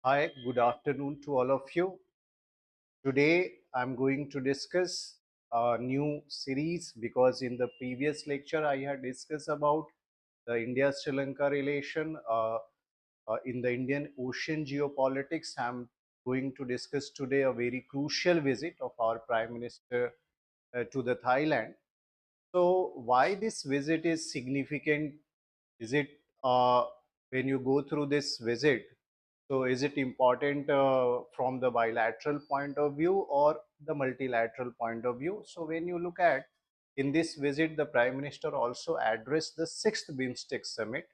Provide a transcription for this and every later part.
Hi, good afternoon to all of you. Today I'm going to discuss a new series because in the previous lecture I had discussed about the India-Sri Lanka relation in the Indian Ocean geopolitics. I'm going to discuss today a very crucial visit of our Prime Minister to the Thailand. So why this visit is significant? Is it when you go through this visit? So is it important from the bilateral point of view or the multilateral point of view? So when you look at in this visit, the Prime Minister also addressed the sixth BIMSTEC summit.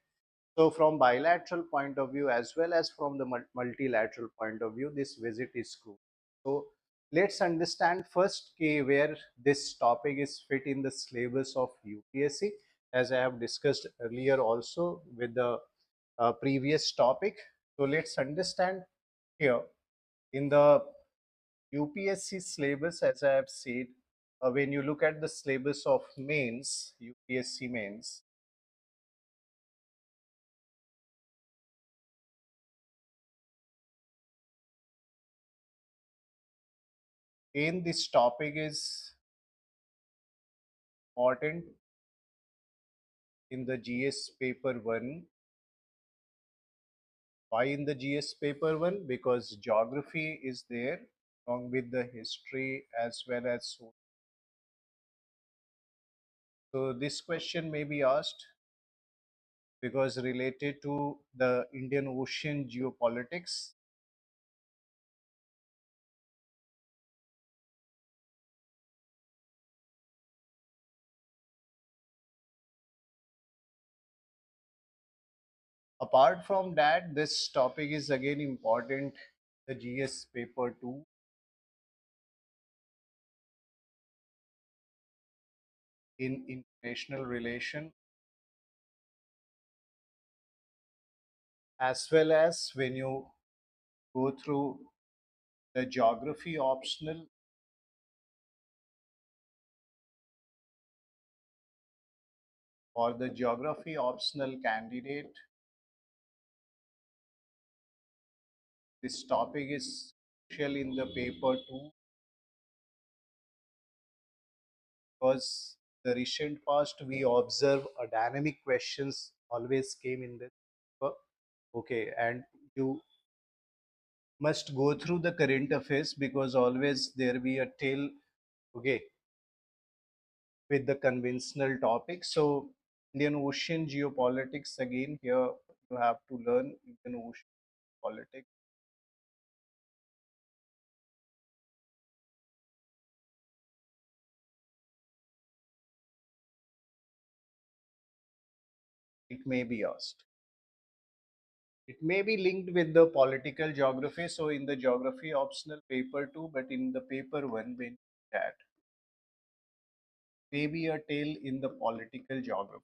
So from bilateral point of view as well as from the multilateral point of view, this visit is crucial. So let's understand first where this topic is fit in the syllabus of UPSC, as I have discussed earlier also with the previous topic. So let's understand here in the UPSC syllabus, as I have said, when you look at the syllabus of mains, UPSC mains, in this topic is important in the GS paper 1. Why in the GS paper 1? Because geography is there along with the history as well as social. So this question may be asked because related to the Indian Ocean geopolitics. Apart from that, this topic is again important, the GS paper 2, in international relation, as well as when you go through the geography optional or the geography optional candidate. This topic is crucial in the paper 2 because the recent past we observe a dynamic questions always came in this paper. Okay, and you must go through the current affairs because always there be a tail, okay, with the conventional topic. So Indian Ocean geopolitics, again here you have to learn Indian Ocean politics. It may be asked. It may be linked with the political geography. So in the geography optional paper 2, but in the paper 1, when that may be a tail in the political geography.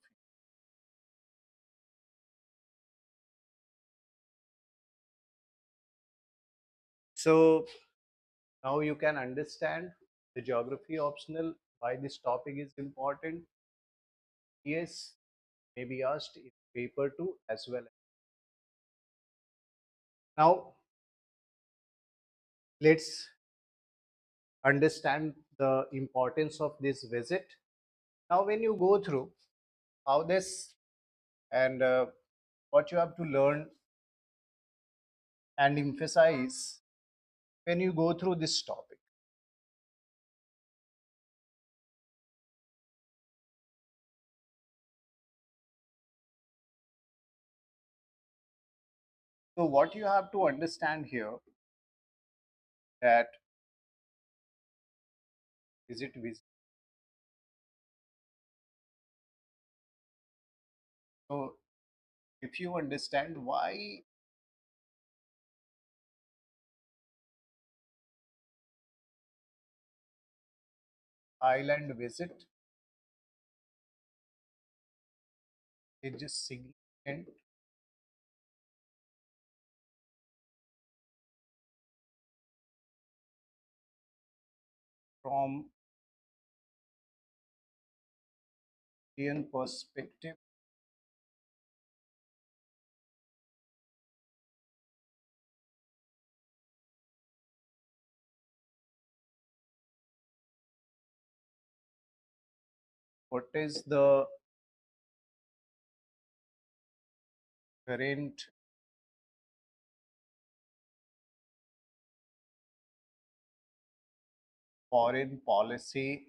So now you can understand the geography optional, why this topic is important. Yes, may be asked in paper 2 as well. Now let's understand the importance of this visit. Now when you go through how this and what you have to learn and emphasize when you go through this topic. So what you have to understand here, that is it so if you understand why Thailand visit is just significant from Indian perspective, What is the current foreign policy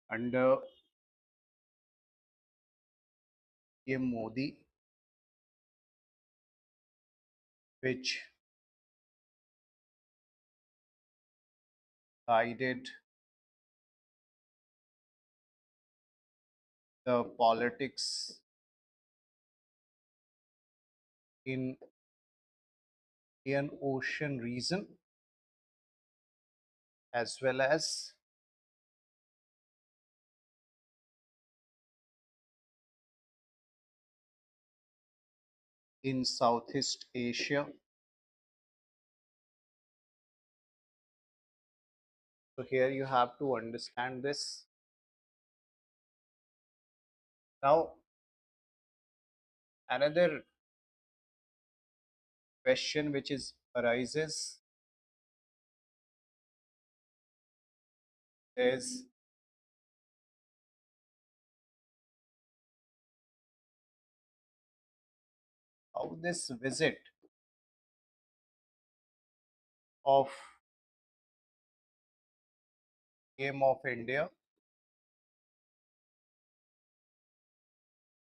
under PM Modi, which guided the politics in Indian Ocean region as well as in Southeast Asia? So here you have to understand this. Now, another question which is arises is how this visit of PM of India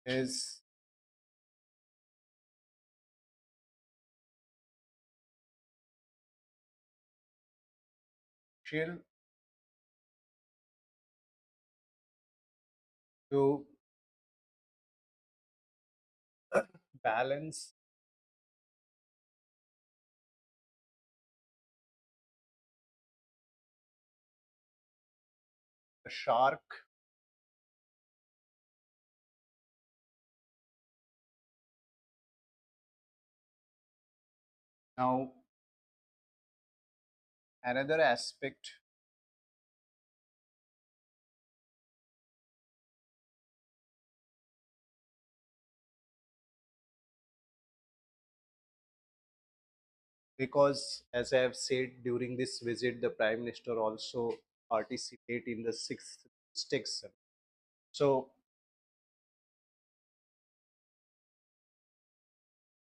is crucial to balance the shark. Now, another aspect because as I have said during this visit, the Prime Minister also participate in the sixth BIMSTEC summit. So,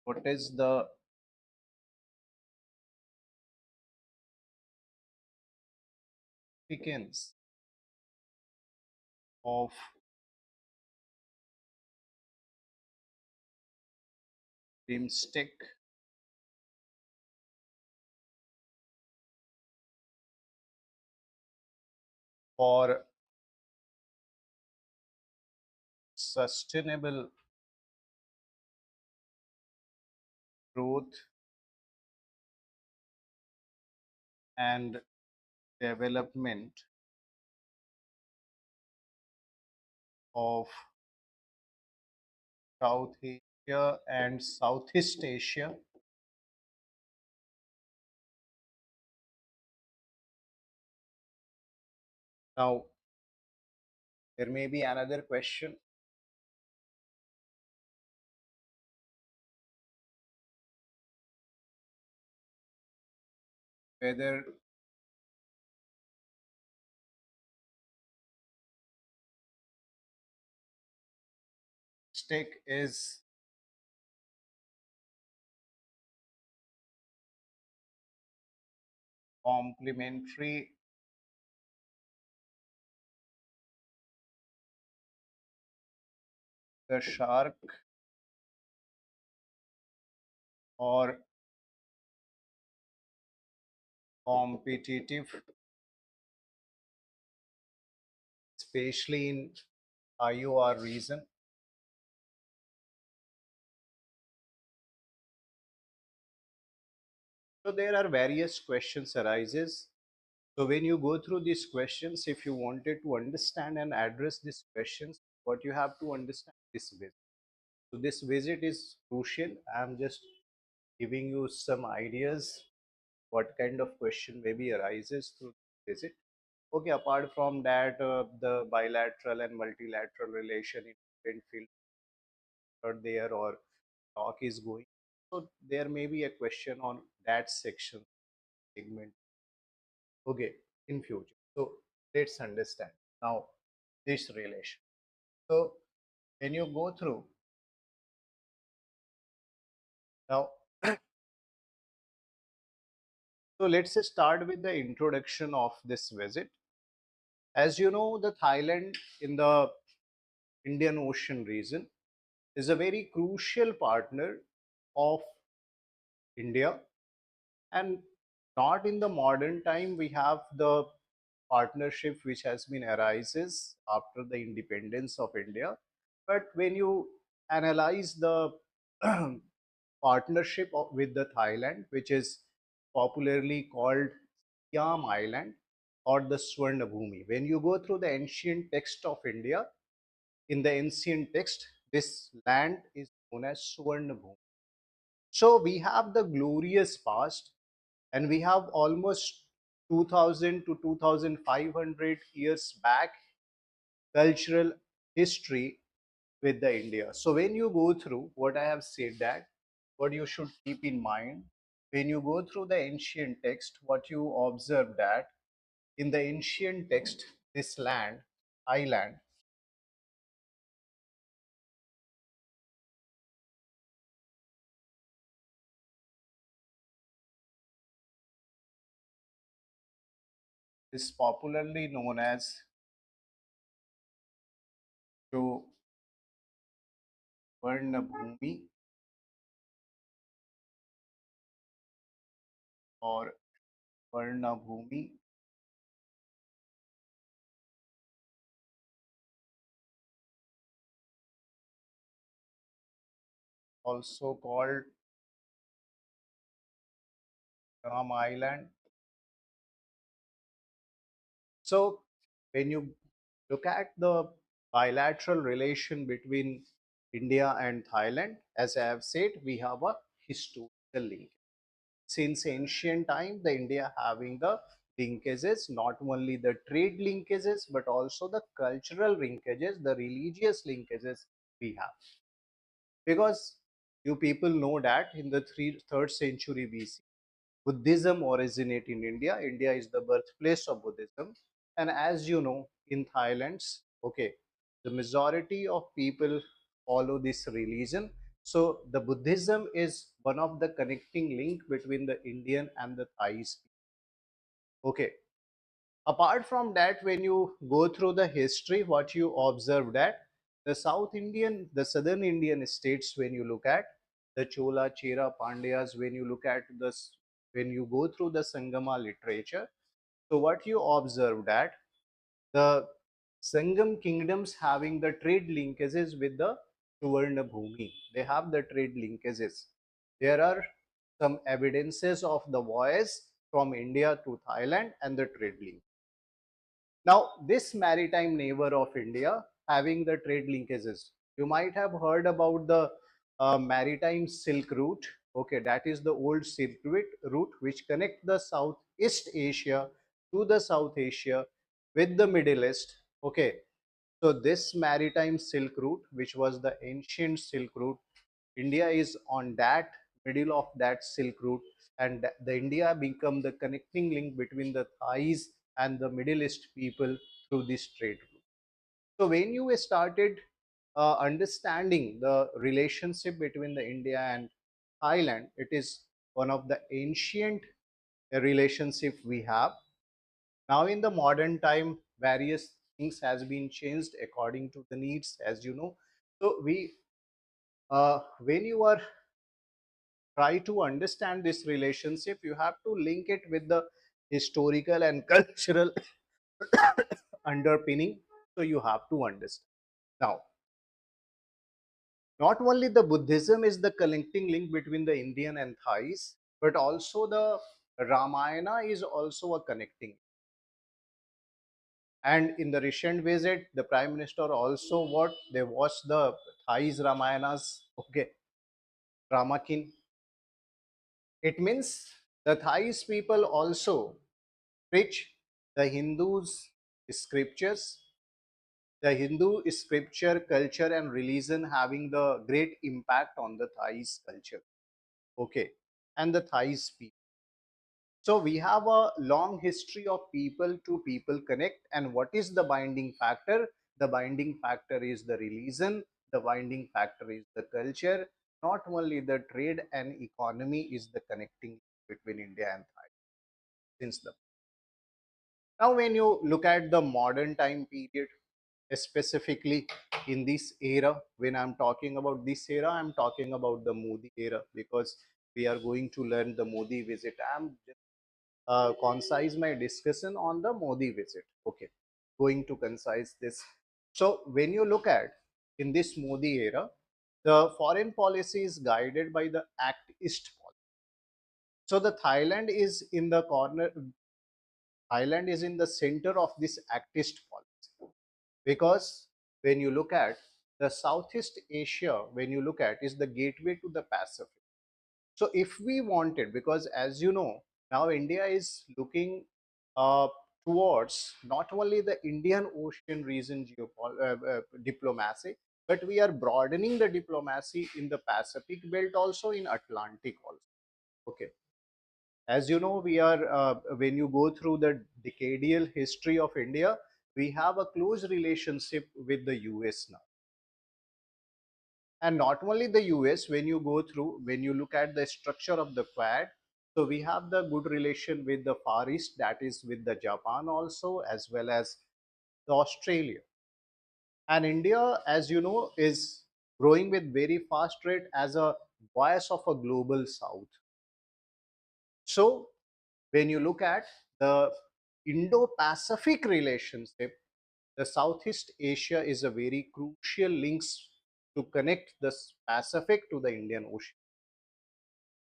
what is the significance of BIMSTEC for sustainable growth and development of South Asia and Southeast Asia? Now, there may be another question whether BIMSTEC is complementary the shark or competitive, especially in IOR region. So there are various questions arises. So when you go through these questions, if you wanted to understand and address these questions, what you have to understand this visit. So this visit is crucial. I'm just giving you some ideas what kind of question maybe arises through this visit. Okay, apart from that, the bilateral and multilateral relation in different fields are there or talk is going. So there may be a question on that section segment. Okay. in future. So let's understand now this relation. So when you go through now, so let's start with the introduction of this visit. As you know, the Thailand in the Indian Ocean region is a very crucial partner of India, and not in the modern time we have the partnership which has been arises after the independence of India. But when you analyze the partnership with the Thailand, which is popularly called Siam Island or the Swarna Bhumi, when you go through the ancient text of India, in the ancient text, this land is known as Swarna Bhumi. So we have the glorious past, and we have almost 2000 to 2500 years back cultural history with the India. So when you go through what I have said, that what you should keep in mind when you go through the ancient text, what you observe that in the ancient text, this land, island, is popularly known as to Varnabhumi or Varnabhumi, also called Ram Island. So when you look at the bilateral relation between India and Thailand, as I have said, we have a historical link. Since ancient time, the India having the linkages, not only the trade linkages, but also the cultural linkages, the religious linkages we have. Because you people know that in the 3rd century BC, Buddhism originated in India. India is the birthplace of Buddhism. And as you know, in Thailand, okay, the majority of people follow this religion. So the Buddhism is one of the connecting link between the Indian and the Thais. Okay. Apart from that, when you go through the history, what you observe that the South Indian, the Southern Indian states, when you look at the Chola, Chera, Pandyas, when you look at this, when you go through the Sangama literature, so what you observe that the Sangam kingdoms having the trade linkages with the Suvarna Bhumi. They have the trade linkages. There are some evidences of the voyage from India to Thailand and the trade link. Now, this maritime neighbor of India having the trade linkages, you might have heard about the maritime Silk Route. Okay, that is the old Silk route which connect the Southeast Asia to the South Asia with the Middle East. Okay, so this maritime Silk Route, which was the ancient Silk Route, India is on that middle of that Silk Route, and the India become the connecting link between the Thais and the Middle East people through this trade route. So when you started understanding the relationship between the India and Thailand, it is one of the ancient relationship we have. Now in the modern time, various things has been changed according to the needs, as you know. So we, when you are try to understand this relationship, you have to link it with the historical and cultural underpinning. So you have to understand. Now, not only the Buddhism is the connecting link between the Indian and Thais, but also the Ramayana is also a connecting. And in the recent visit, the Prime Minister also what they watched the Thais Ramayanas. Okay, Ramakin. It means the Thais people also preach the Hindus' scriptures, the Hindu scripture, culture, and religion having the great impact on the Thais culture. Okay, and the Thais people. So we have a long history of people to people connect. And what is the binding factor? The binding factor is the religion. The binding factor is the culture. Not only the trade and economy is the connecting between India and Thailand since the now when you look at the modern time period, specifically in this era, when I'm talking about this era, I'm talking about the Modi era because we are going to learn the Modi visit. I'm concise my discussion on the Modi visit. Okay, going to concise this. So when you look at in this Modi era, the foreign policy is guided by the Act East policy. So the Thailand is in the center of this Act East policy because when you look at the Southeast Asia, when you look at is the gateway to the Pacific. So if we wanted, because as you know, now India is looking uh, towards not only the Indian Ocean region diplomacy, but we are broadening the diplomacy in the Pacific belt also, in Atlantic also. Okay. As you know, we are when you go through the decadal history of India, we have a close relationship with the US now. And not only the US, when you go through, when you look at the structure of the Quad, so we have the good relation with the Far East, that is with the Japan also, as well as the Australia. And India, as you know, is growing with very fast rate as a voice of a global South. So when you look at the Indo-Pacific relationship, the Southeast Asia is a very crucial links to connect the Pacific to the Indian Ocean.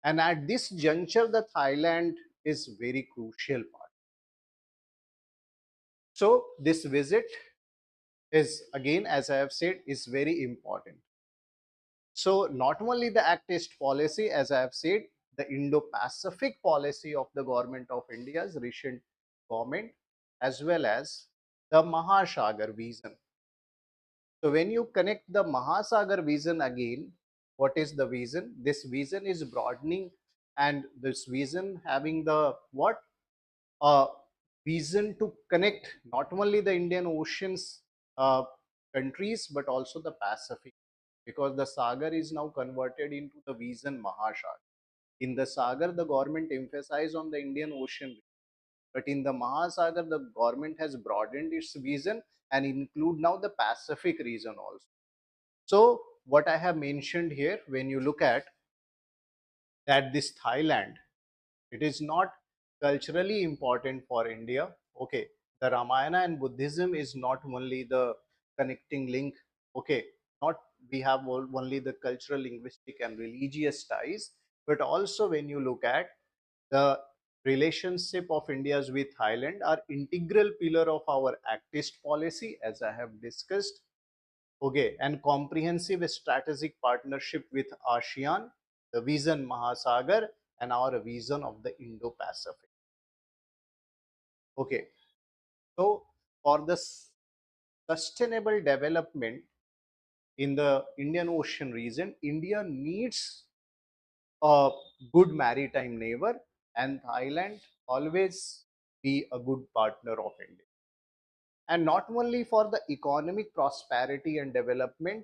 And at this juncture, the Thailand is very crucial part. So this visit is again, as I have said, is very important. So not only the Act East policy, as I have said, the Indo-Pacific policy of the government of India's recent government, as well as the Mahasagar vision. So when you connect the Mahasagar vision again, what is the vision? This vision is broadening, and this vision having the what? A vision to connect not only the Indian Ocean's countries but also the Pacific, because the Sagar is now converted into the vision Mahasagar. In the Sagar, the government emphasized on the Indian Ocean, but in the Mahasagar, the government has broadened its vision and include now the Pacific region also. So what I have mentioned here, when you look at that this Thailand, it is not culturally important for India. Okay, the Ramayana and Buddhism is not only the connecting link. Okay, not we have only the cultural, linguistic, and religious ties, but also when you look at the relationship of India's with Thailand are integral pillar of our Act East policy, as I have discussed. Okay, and comprehensive strategic partnership with ASEAN, the vision Mahasagar, and our vision of the Indo-Pacific. Okay, so for the sustainable development in the Indian Ocean region, India needs a good maritime neighbor, and Thailand always be a good partner of India. And not only for the economic prosperity and development,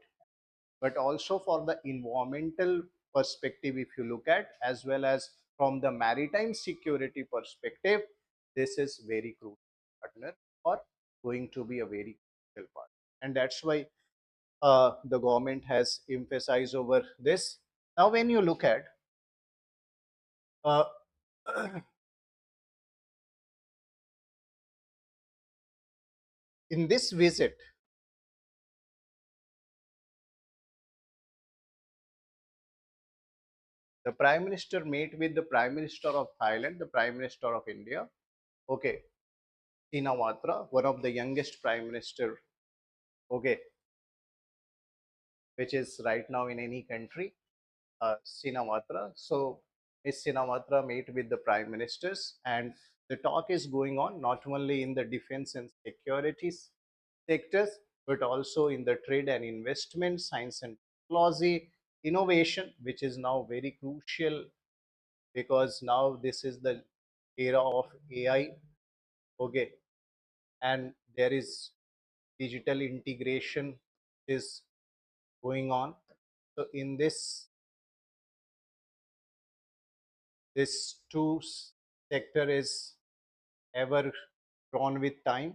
but also for the environmental perspective, if you look at, as well as from the maritime security perspective, this is very crucial partner, or going to be a very crucial part. And that's why the government has emphasized over this. Now when you look at uh, in this visit, the Prime Minister met with the Prime Minister of Thailand, the Prime Minister of India. Okay, Shinawatra, one of the youngest Prime Minister, okay, which is right now in any country, Shinawatra. So Ms. Shinawatra met with the prime ministers, and the talk is going on not only in the defense and security sectors, but also in the trade and investment, science and technology, innovation, which is now very crucial because now this is the era of AI. Okay, and there is digital integration is going on. So in this sector is ever grown with time.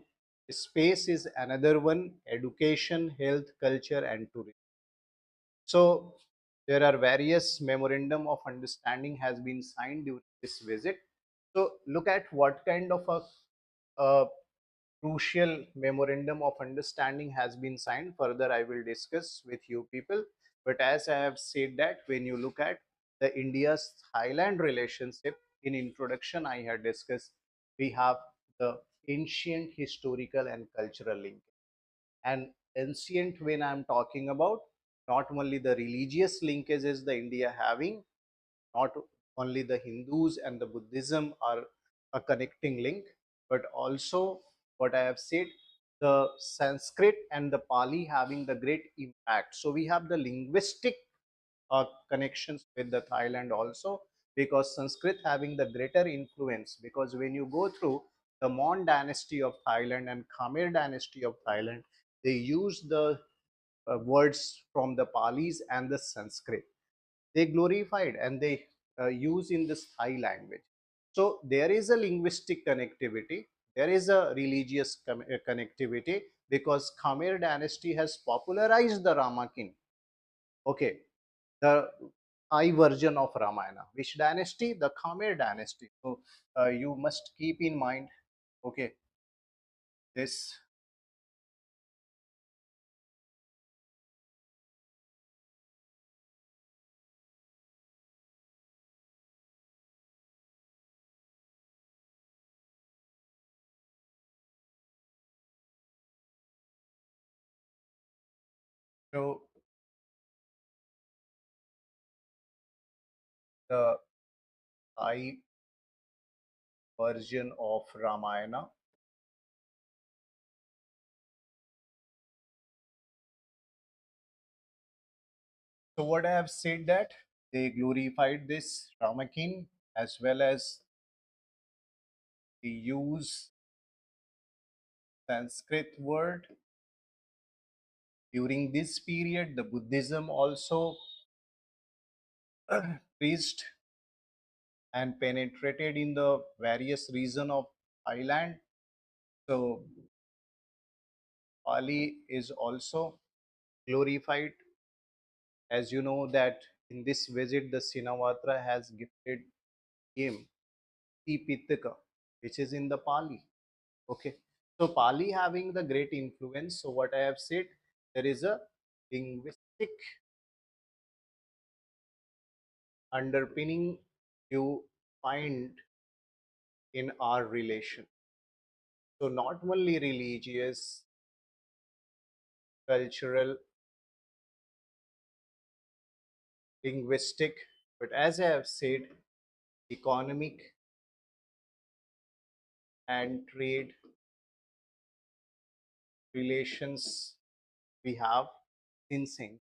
Space is another one, education, health, culture, and tourism. So there are various memorandum of understanding has been signed during this visit. So look at what kind of a crucial memorandum of understanding has been signed. Further, I will discuss with you people. But as I have said that when you look at the India's Thailand relationship, in introduction I had discussed, we have the ancient historical and cultural link. And ancient, when I'm talking about, not only the religious linkages the India having, not only the Hindus and the Buddhism are a connecting link, but also what I have said, the Sanskrit and the Pali having the great impact. So we have the linguistic connections with the Thailand also, because Sanskrit having the greater influence, because when you go through the Mon dynasty of Thailand and Khmer dynasty of Thailand, they use the words from the Palis and the Sanskrit. They glorified and they use in this Thai language. So there is a linguistic connectivity, there is a religious connectivity, because Khmer dynasty has popularized the Ramakin. Okay, the Thai version of Ramayana. Which dynasty? The Khmer dynasty. So you must keep in mind. Okay, this. So the Thai version of Ramayana. So what I have said that they glorified this Ramakin, as well as they use Sanskrit word during this period. The Buddhism also reached and penetrated in the various region of Thailand. So Pali is also glorified. As you know that in this visit, the Shinawatra has gifted him Pitaka, which is in the Pali. Okay, so Pali having the great influence. So what I have said, there is a linguistic underpinning you find in our relation. So not only religious, cultural, linguistic, but as I have said, economic and trade relations we have in sync.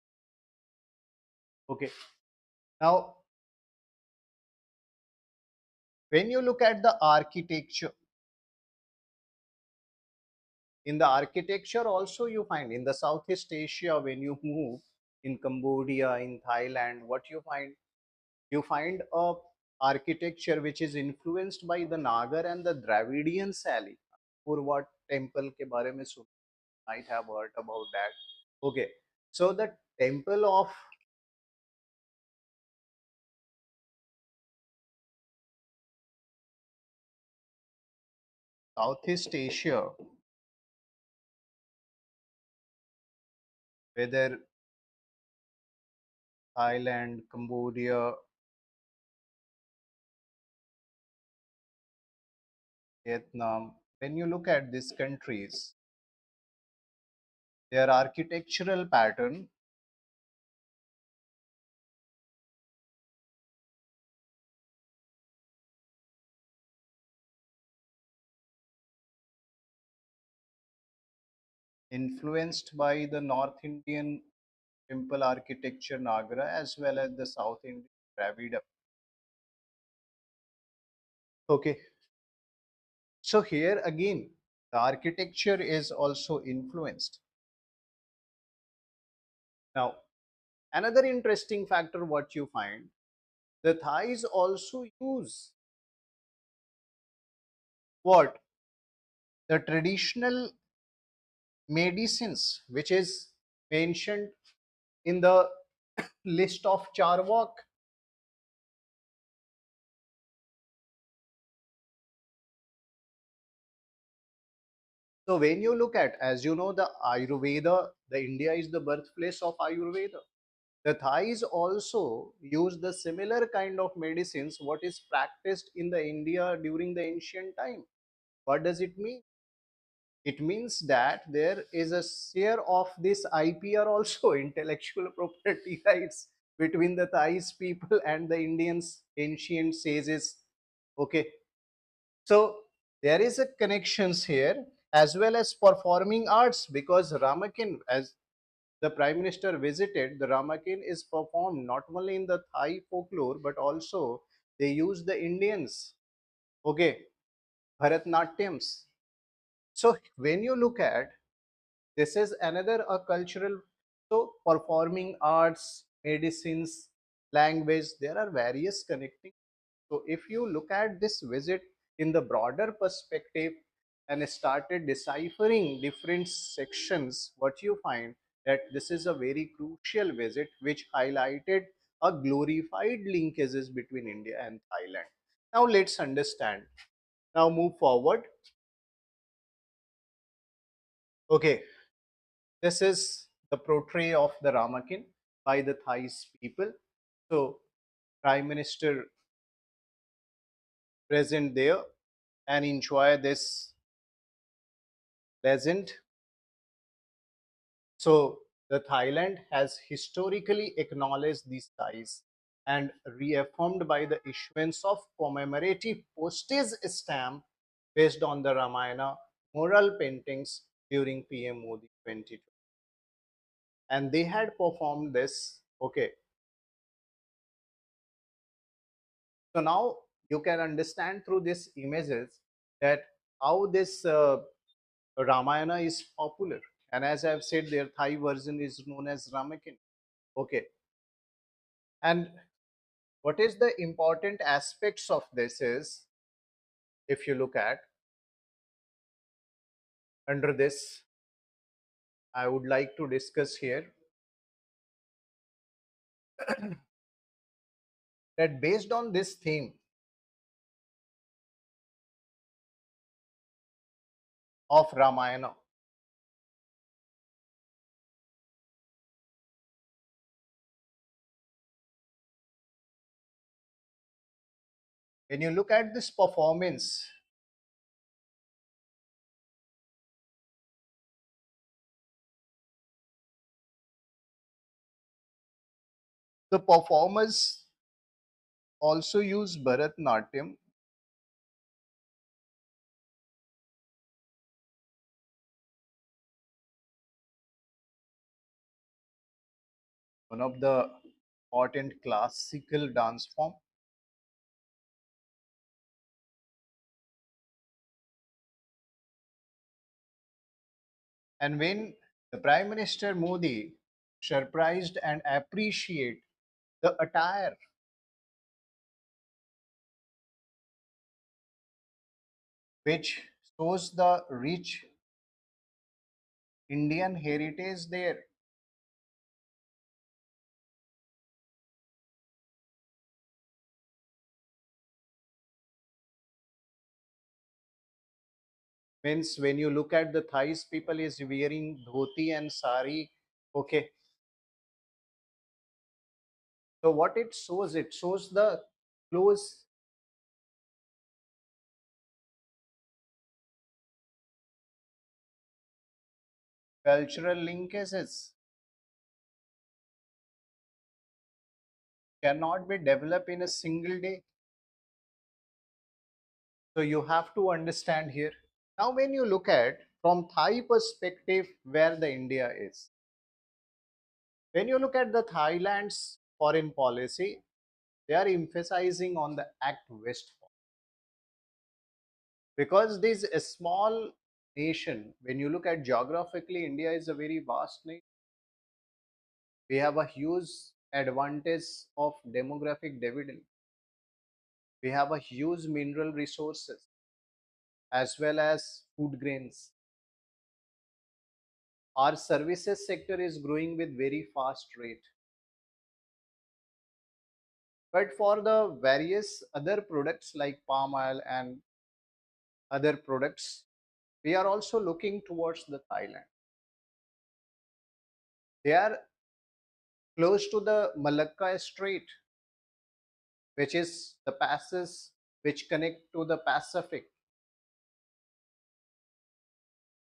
Okay, now when you look at the architecture, in the architecture also you find in the Southeast Asia, when you move in Cambodia, in Thailand, what you find, you find a architecture which is influenced by the Nagar and the Dravidian Sally. Purva temple ke bare mein sun, might have heard about that. Okay, so the temple of Southeast Asia, whether Thailand, Cambodia, Vietnam, when you look at these countries, their architectural pattern influenced by the North Indian temple architecture Nagara, as well as the South Indian Dravida. Okay. So here again, the architecture is also influenced. Now, another interesting factor what you find, the Thais also use what? The traditional medicines which is mentioned in the list of Charvak. So when you look at, as you know, the Ayurveda, the India is the birthplace of Ayurveda. The Thais also use the similar kind of medicines what is practiced in the India during the ancient time. What does it mean? It means that there is a share of this IPR also, intellectual property rights, between the Thais people and the Indians, ancient sages. Okay, so there is a connections here, as well as performing arts, because Ramakin, as the Prime Minister visited, the Ramakin is performed not only in the Thai folklore but also they use the Indians. Okay, Bharatnatyams. So when you look at, this is another a cultural, so performing arts, medicines, language, there are various connecting. So if you look at this visit in the broader perspective and started deciphering different sections, what you find that this is a very crucial visit which highlighted a glorified linkages between India and Thailand. Now let's understand. Now move forward. Okay, this is the portrait of the Ramakin by the Thais people. So Prime Minister present there and enjoy this legend. So the Thailand has historically acknowledged these ties and reaffirmed by the issuance of commemorative postage stamp based on the Ramayana mural paintings during PM Modi 2020. And they had performed this. Okay, so now you can understand through these images that how this Ramayana is popular. And as I've said, their Thai version is known as Ramakin. Okay, and what is the important aspects of this is, if you look at under this, I would like to discuss here that based on this theme of Ramayana, when you look at this performance, the performers also use Bharatnatyam, one of the important classical dance form. And when the Prime Minister Modi surprised and appreciate the attire, which shows the rich Indian heritage there, means when you look at the Thais people is wearing dhoti and sari. Okay, so what it shows the close cultural linkages cannot be developed in a single day. So you have to understand here. Now when you look at from Thai perspective where the India is, when you look at the Thailand's foreign policy, they are emphasizing on the Act West, because this a small nation, when you look at geographically, India is a very vast nation. We have a huge advantage of demographic dividend. We have a huge mineral resources as well as food grains. Our services sector is growing with very fast rate. But for the various other products like palm oil and other products, we are also looking towards the Thailand. They are close to the Malacca Strait, which is the passes which connect to the Pacific.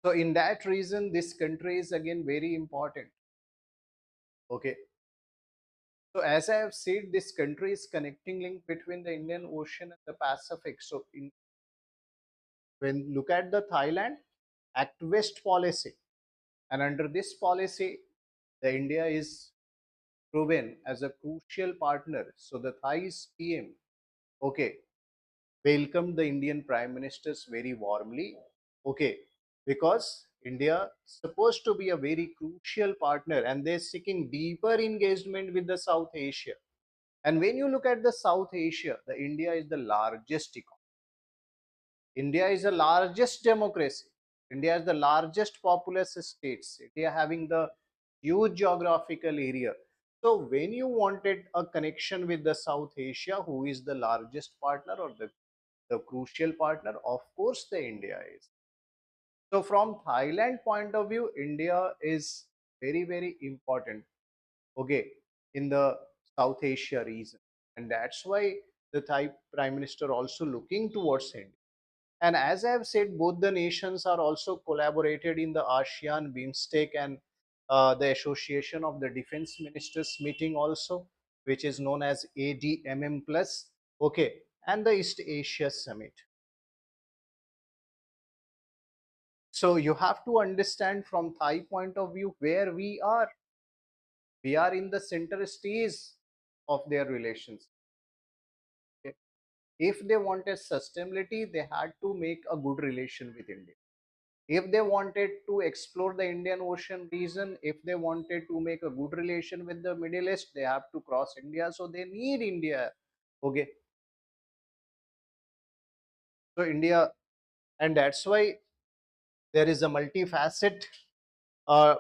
So in that reason, this country is again very important. Okay. So as I have said, this country is connecting link between the Indian Ocean and the Pacific. So when look at the Thailand Act West policy, and under this policy, the India is proven as a crucial partner. So the Thai's PM, okay, welcomed the Indian Prime Ministers very warmly, okay, because India is supposed to be a very crucial partner, and they're seeking deeper engagement with the South Asia. And when you look at the South Asia, the India is the largest economy. India is the largest democracy. India is the largest populous states. India having the huge geographical area. So when you wanted a connection with the South Asia, who is the largest partner or the crucial partner? Of course, the India is. So from Thailand point of view, India is very, very important. Okay, in the South Asia region, and that's why the Thai Prime Minister also looking towards India. And as I have said, both the nations are also collaborated in the ASEAN, BIMSTEC, and the Association of the Defense Ministers meeting also, which is known as ADMM plus. Okay, and the East Asia Summit. So you have to understand from Thai point of view where we are. We are in the center stage of their relations. Okay. If they wanted sustainability, they had to make a good relation with India. If they wanted to explore the Indian Ocean region, if they wanted to make a good relation with the Middle East, they have to cross India. So they need India. Okay. So India, and that's why there is a multifaceted, uh,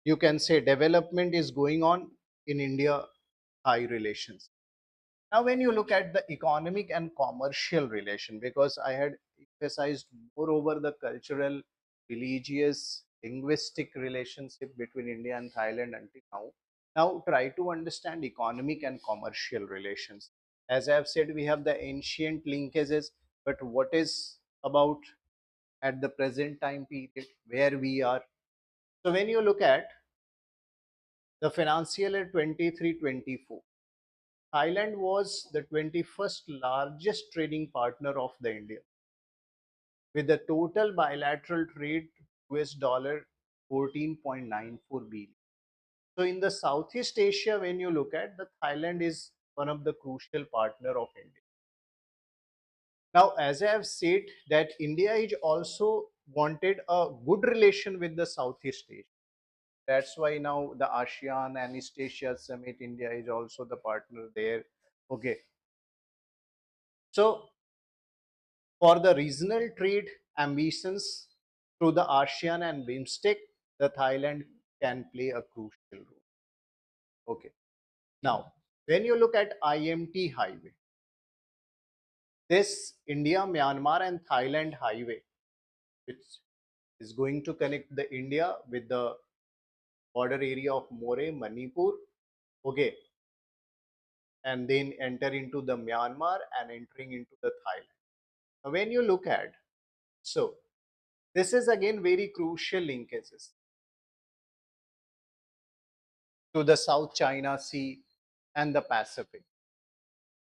you can say, development is going on in India Thai relations. Now, when you look at the economic and commercial relation, because I had emphasized more over the cultural, religious, linguistic relationship between India and Thailand until now. Now, try to understand economic and commercial relations. As I have said, we have the ancient linkages, but what is about at the present time period where we are? So, when you look at the financial year 23-24, Thailand was the 21st largest trading partner of the India, with a total bilateral trade US dollar 14.94 billion. So in the Southeast Asia, when you look at, the Thailand is one of the crucial partner of India. Now, as I have said, that India is also wanted a good relation with the Southeast Asia. That's why now the ASEAN and East Asia Summit, India is also the partner there. Okay. So for the regional trade ambitions through the ASEAN and BIMSTEC, the Thailand can play a crucial role. Okay. Now, when you look at IMT highway, this India, Myanmar, and Thailand highway, which is going to connect the India with the border area of More, Manipur, okay, and then enter into the Myanmar and entering into the Thailand. Now, when you look at, so this is again very crucial linkages to the South China Sea and the Pacific.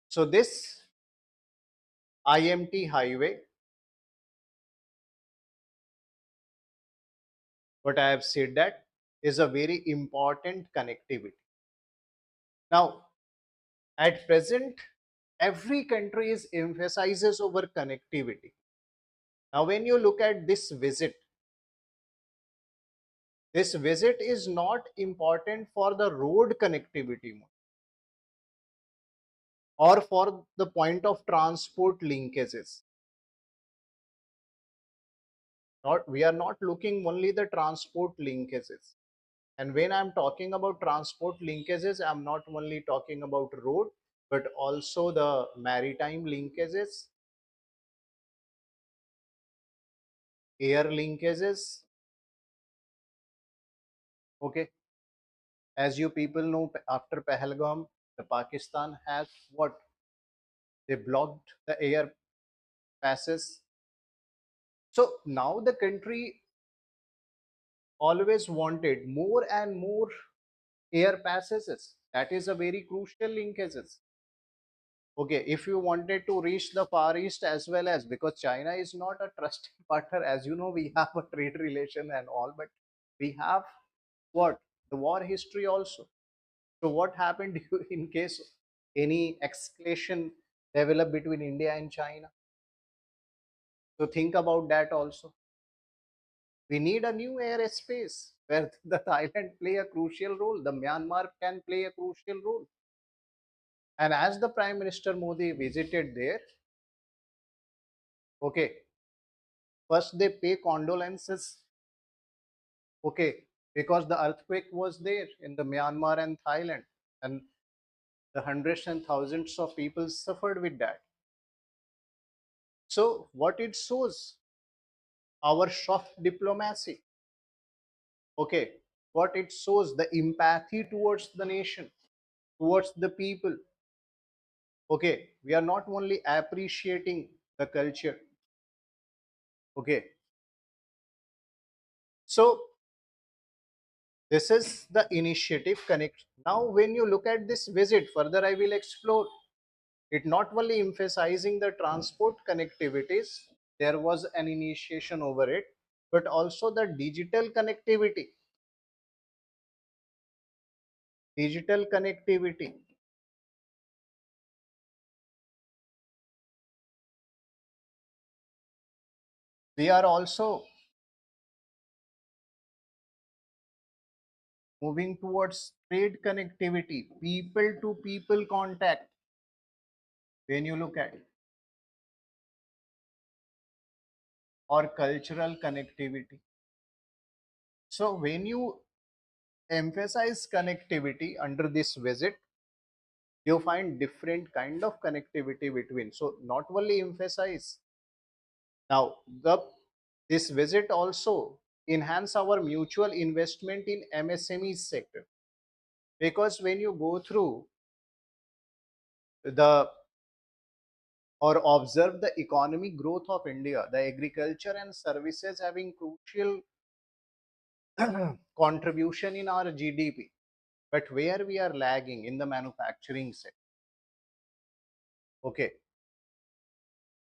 So this IMT highway, what I have said, that is a very important connectivity. Now, at present, every country is emphasizes over connectivity. Now, when you look at this visit is not important for the road connectivity or for the point of transport linkages. Not, we are not looking only the transport linkages. And when I'm talking about transport linkages, I'm not only talking about road, but also the maritime linkages, air linkages. Okay, as you people know, after Pahalgam, the Pakistan has what? They blocked the air passes. So now the country always wanted more and more air passages. That is a very crucial linkages. Okay, if you wanted to reach the Far East as well, as because China is not a trusted partner, as you know, we have a trade relation and all, but we have what? The war history also. So what happened in case any escalation developed between India and China? So think about that also. We need a new airspace where the Thailand play a crucial role. The Myanmar can play a crucial role. And as the Prime Minister Modi visited there, okay, first they pay condolences, okay, because the earthquake was there in the Myanmar and Thailand, and the hundreds and thousands of people suffered with that. So what it shows, our soft diplomacy, okay, what it shows, the empathy towards the nation, towards the people. Okay, we are not only appreciating the culture. Okay, so this is the initiative connect. Now when you look at this visit further, I will explore it. Not only emphasizing the transport connectivities, there was an initiation over it, but also the digital connectivity. We are also moving towards trade connectivity, people to people contact. When you look at it, or cultural connectivity. So when you emphasize connectivity under this visit, you find different kind of connectivity between. So not only emphasize. Now the this visit also enhance our mutual investment in MSME sector, because when you go through the or observe the economic growth of India, the agriculture and services having crucial contribution in our GDP, but where we are lagging in the manufacturing sector. Okay,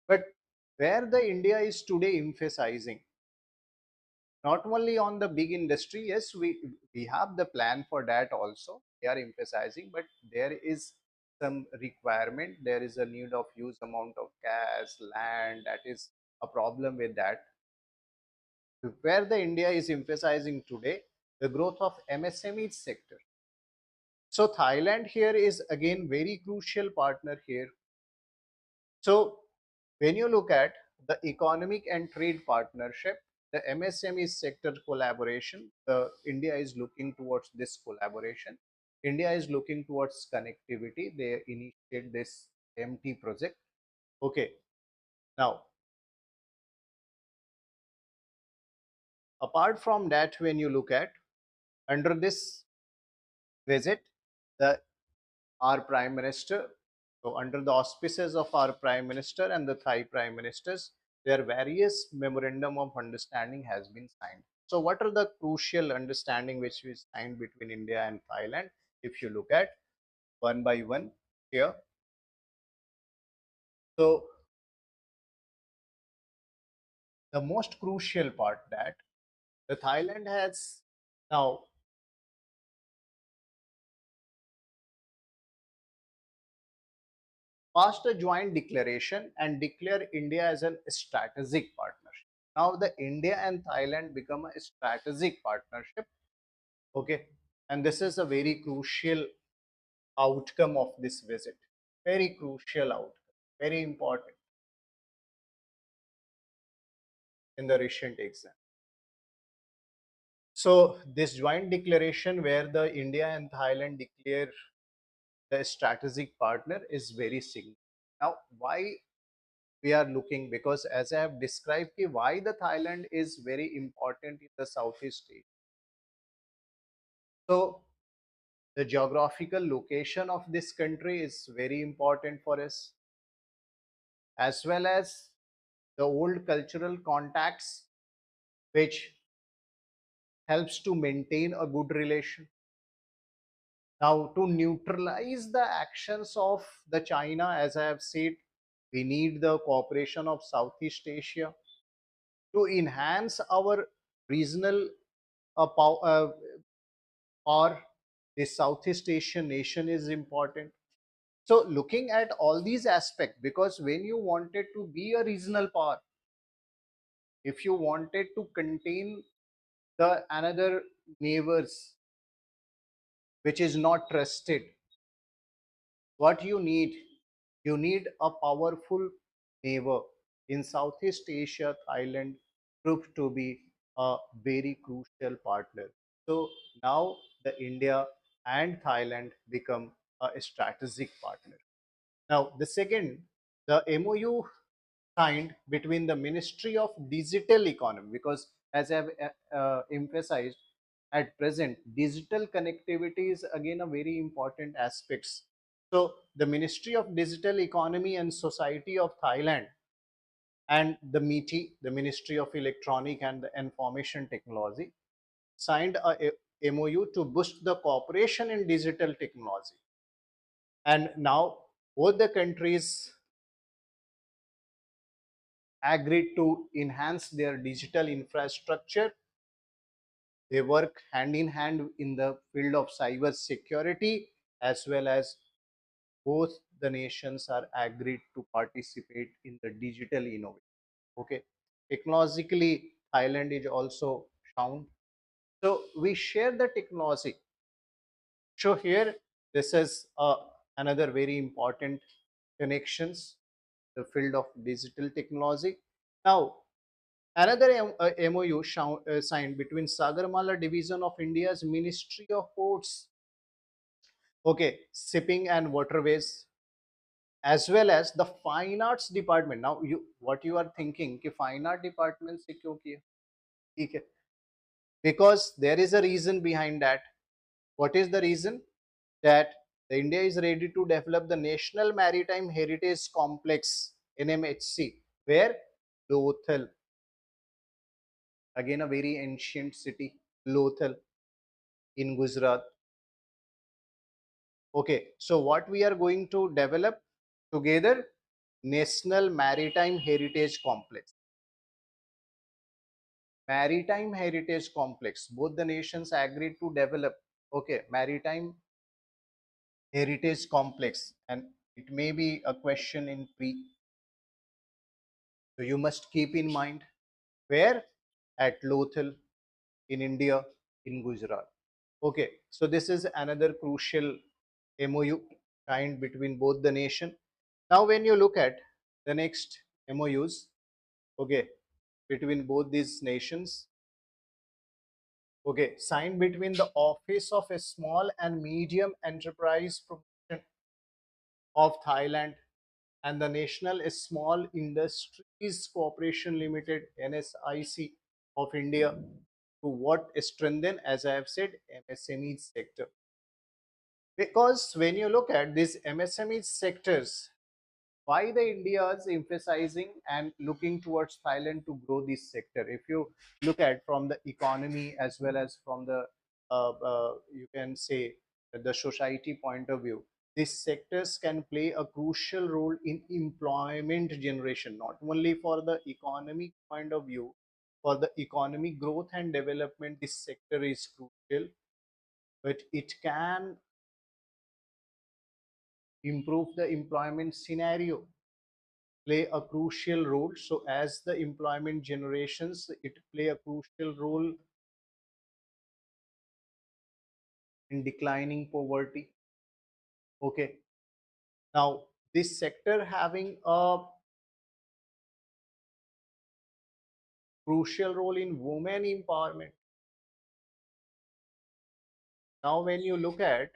but where the India is today emphasizing not only on the big industry, yes, we have the plan for that also, they are emphasizing, but there is some requirement, there is a need of huge amount of gas, land, that is a problem with that. Where the India is emphasizing today, the growth of MSME sector. So Thailand here is again very crucial partner here. So when you look at the economic and trade partnership, the MSME sector collaboration, India is looking towards this collaboration. India is looking towards connectivity. They initiate this MT project. Okay. Now, apart from that, when you look at under this visit, the our Prime Minister. So, under the auspices of our Prime Minister and the Thai Prime Ministers, their various memorandum of understanding has been signed. So, what are the crucial understanding which we signed between India and Thailand? If you look at one by one here, so the most crucial part that the Thailand has now passed a joint declaration and declare India as a strategic partner. Now the India and Thailand become a strategic partnership. Okay, and this is a very crucial outcome of this visit. Very crucial outcome, very important in the recent exam. So this joint declaration where the India and Thailand declare the strategic partner is very significant. Now, why we are looking? Because as I have described, why the Thailand is very important in the Southeast Asia. So the geographical location of this country is very important for us, as well as the old cultural contacts, which helps to maintain a good relation. Now, to neutralize the actions of the China, as I have said, we need the cooperation of Southeast Asia to enhance our regional power. The Southeast Asian nation is important. So, looking at all these aspects, because when you wanted to be a regional power, if you wanted to contain the another neighbors which is not trusted, what you need a powerful neighbor. In Southeast Asia, Thailand proved to be a very crucial partner. So now the India and Thailand become a strategic partner. Now the second, the MOU signed between the Ministry of Digital Economy, because as I've emphasized, at present digital connectivity is again a very important aspects. So the Ministry of Digital Economy and Society of Thailand and the MITI, the Ministry of Electronic and the Information Technology, signed a MOU to boost the cooperation in digital technology. And now both the countries agreed to enhance their digital infrastructure. They work hand in hand in the field of cyber security, as well as both the nations are agreed to participate in the digital innovation. Okay, technologically, Thailand is also sound. So we share the technology. So here, this is another very important connections, the field of digital technology. Now, another MOU signed between Sagarmala Division of India's Ministry of Ports, okay, shipping and waterways, as well as the Fine Arts Department. Now, what you are thinking, कि Fine Art Department से क्यों किया? ठीक है, because there is a reason behind that. What is the reason? That the India is ready to develop the National Maritime Heritage Complex (NMHC), where Lothal, again a very ancient city, Lothal in Gujarat. Okay, so what we are going to develop together? National Maritime Heritage Complex. Maritime Heritage Complex. Both the nations agreed to develop. Okay, Maritime Heritage Complex, and it may be a question in pre. So you must keep in mind where at Lothal in India in Gujarat. Okay, so this is another crucial MOU signed between both the nation. Now, when you look at the next MOUs, okay, between both these nations, okay, signed between the Office of a Small and Medium Enterprise Promotion of Thailand and the National Small Industries Corporation Limited (NSIC) of India to what strengthen, as I have said, MSME sector. Because when you look at these MSME sectors, why the India is emphasizing and looking towards Thailand to grow this sector? If you look at from the economy as well as from the you can say the society point of view, these sectors can play a crucial role in employment generation, not only for the economic point of view, for the economic growth and development. This sector is crucial, but it can improve the employment scenario. play a crucial role. So as the employment generations, it play a crucial role in declining poverty. Okay. Now this sector having a crucial role in women empowerment. Now when you look at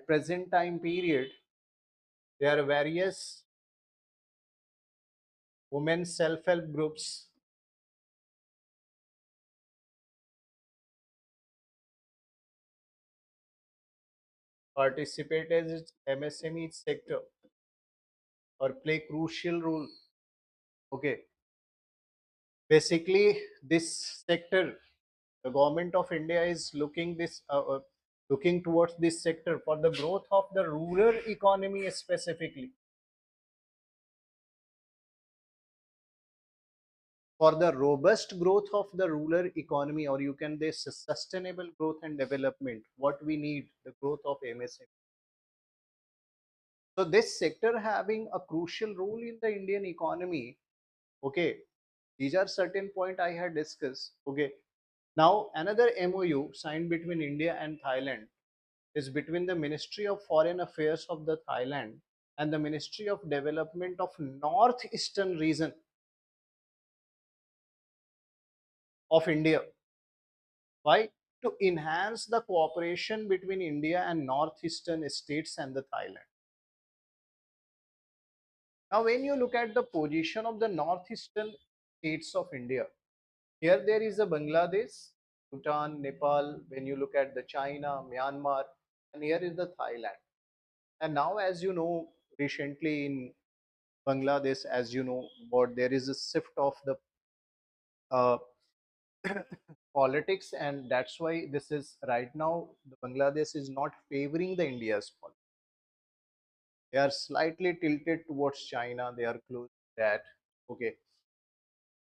present time period, there are various women self-help groups participate as MSME sector or play crucial role. Okay, basically this sector, the government of India is looking towards this sector for the growth of the rural economy specifically, for the robust growth of the rural economy, or you can say sustainable growth and development. What we need, the growth of MSME. So this sector having a crucial role in the Indian economy. Okay, these are certain point I had discussed. Okay, now another MOU signed between India and Thailand is between the Ministry of Foreign Affairs of the Thailand and the Ministry of Development of Northeastern region of India. Why? To enhance the cooperation between India and northeastern states and the Thailand. Now, when you look at the position of the northeastern states of India, here there is a Bangladesh, Bhutan, Nepal. When you look at the China, Myanmar, and here is the Thailand. And now, as you know, recently in Bangladesh, as you know, what there is a shift of the uh, politics, and that's why this is right now the Bangladesh is not favoring the India's policy. They are slightly tilted towards China. They are close to that. Okay,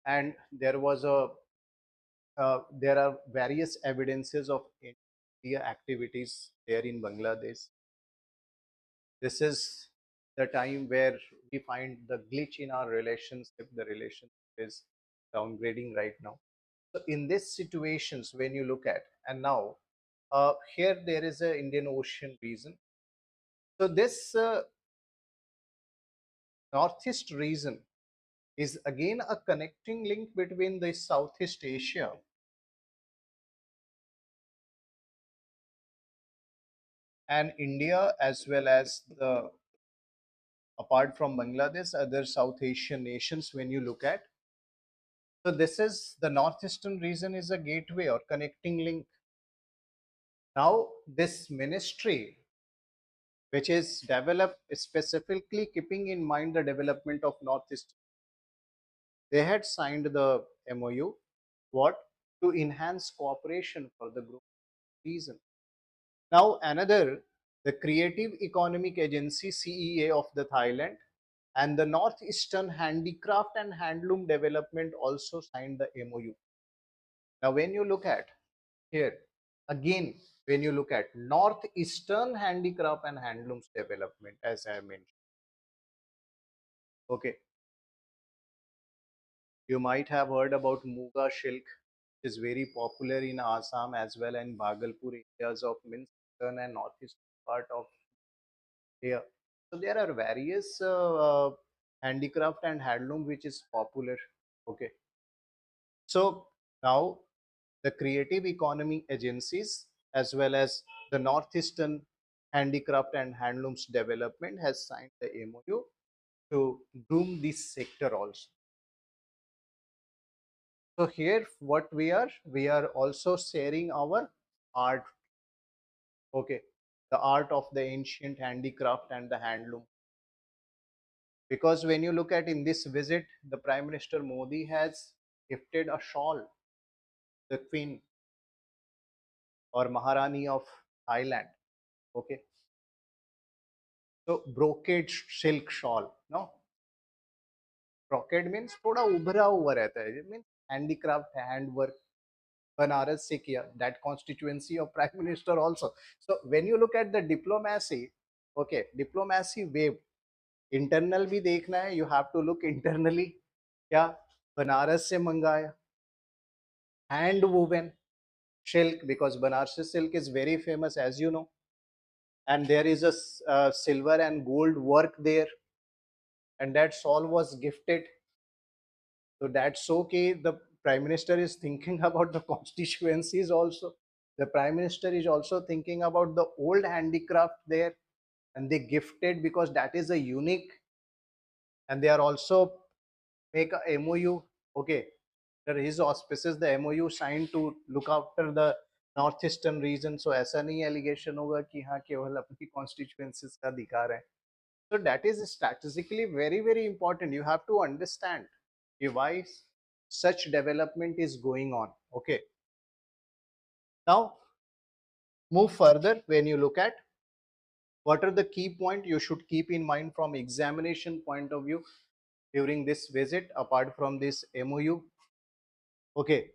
and there are various evidences of India activities there in Bangladesh. This is the time where we find the glitch in our relationship. The relationship is downgrading right now. So in these situations, when you look at, and now here there is a Indian Ocean region. So this northeast region is again a connecting link between the Southeast Asia and India, as well as the apart from Bangladesh, other South Asian nations. When you look at, so this is the northeastern region is a gateway or connecting link. Now this ministry, which is developed specifically keeping in mind the development of northeast, they had signed the MOU. What? To enhance cooperation for the group reason. Now another, the Creative Economic Agency CEA of the Thailand and the Northeastern Handicraft and Handloom Development also signed the MOU. Now when you look at here, again, when you look at Northeastern Handicraft and Handlooms Development, as I mentioned, okay, you might have heard about Muga Silk, which is very popular in Assam as well and Bhagalpur areas of Eastern and Northeastern part of here. So there are various handicraft and handloom which is popular. Okay. So now the creative economy agencies as well as the Northeastern Handicraft and Handlooms Development has signed the MOU to groom this sector also. So here what we are also sharing our art. Okay, the art of the ancient handicraft and the handloom. Because when you look at in this visit, the Prime Minister Modi has gifted a shawl, the Queen or Maharani of Thailand. Okay, so brocade silk shawl. No, brocade means थोड़ा उभरा हुआ रहता है. It means handicraft, handwork. Banaras से किया, that constituency of Prime Minister also. So when you look at the diplomacy, okay, diplomacy wave, internal भी देखना है, you have to look internally. क्या? बनारस से मंगाया, hand woven silk, because Banarsi silk is very famous, as you know, and there is a silver and gold work there, and that's all was gifted. So that's okay. The prime minister is thinking about the constituencies also. The prime minister is also thinking about the old handicraft there, and they gifted because that is a unique, and they are also make a MOU. Okay, under his auspices, the MOU signed to look after the north eastern region. So ऐसा नहीं allegation होगा कि हाँ केवल अपनी constituencies का दिखा रहे हैं. So that is strategically very very important. You have to understand why such development is going on. Okay, now move further. When you look at what are the key point you should keep in mind from examination point of view during this visit, apart from this MOU. Okay,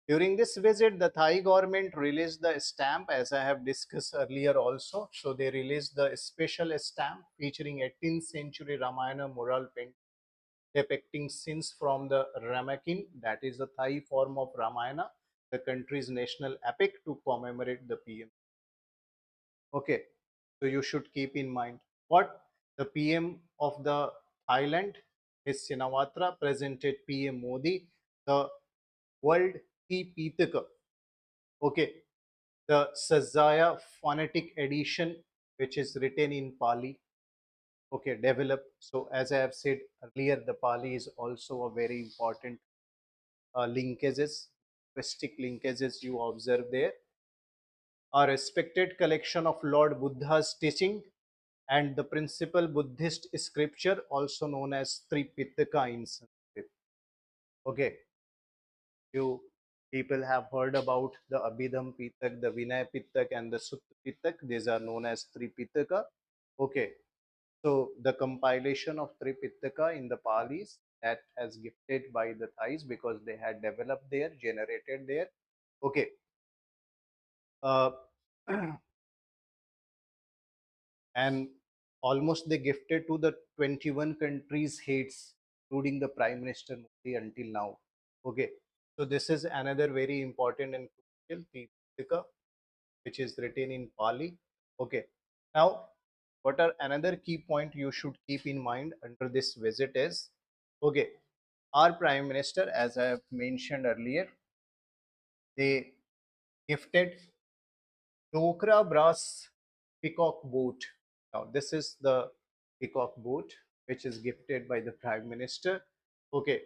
during this visit, the Thai government released the stamp, as I have discussed earlier also. So they released the special stamp featuring 18th century Ramayana mural painting depicting scenes from the Ramayana, that is the Thai form of Ramayana, the country's national epic, to commemorate the PM. Okay, so you should keep in mind what the PM of the Thailand, Ms. Shinawatra, presented PM Modi the World Tea Pitaka. Okay, the Sazaya phonetic edition, which is written in Pali. Okay, developed. So as I have said earlier, the Pali is also a very important linkages, linguistic linkages you observe there. A respected collection of Lord Buddha's teaching and the principal Buddhist scripture, also known as Tripitaka in Sanskrit. Okay, you people have heard about the Abhidham Pitak, the Vinay Pitak, and the Sutta Pitak. These are known as Tripitaka. Okay, so the compilation of Tripitaka in the Palis that has gifted by the Thais because they had developed there, generated there. Okay, uh, and almost they gifted to the 21 countries heads, including the Prime Minister Modi until now. Okay, so this is another very important and crucial Tripitaka, which is written in Pali. Okay, now what are another key point you should keep in mind under this visit is, okay, our Prime Minister, as I have mentioned earlier, they gifted Dokra brass peacock boat. Now this is the peacock boat which is gifted by the Prime Minister. Okay,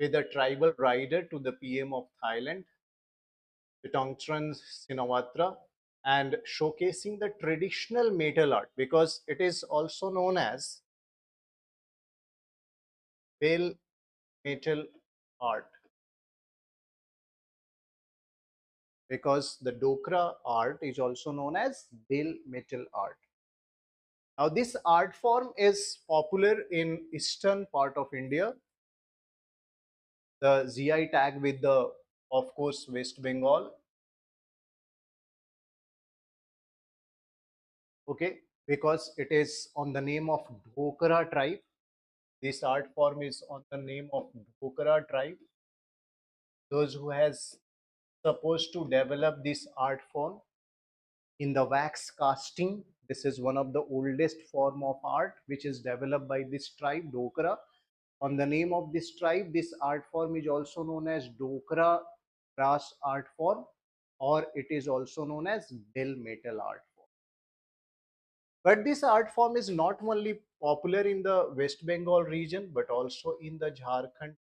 with a tribal rider to the PM of Thailand, Paetongtarn Shinawatra, and showcasing the traditional metal art, because it is also known as bell metal art, because the Dokra art is also known as bell metal art. Now this art form is popular in eastern part of India. The GI tag with the, of course, West Bengal. Okay, because it is on the name of Dhokara tribe. This art form is on the name of Dhokara tribe. Those who has supposed to develop this art form in the wax casting. This is one of the oldest form of art which is developed by this tribe, Dokra. On the name of this tribe, this art form is also known as Dokra brass art form, or it is also known as bell metal art form. But this art form is not only popular in the West Bengal region, but also in the Jharkhand,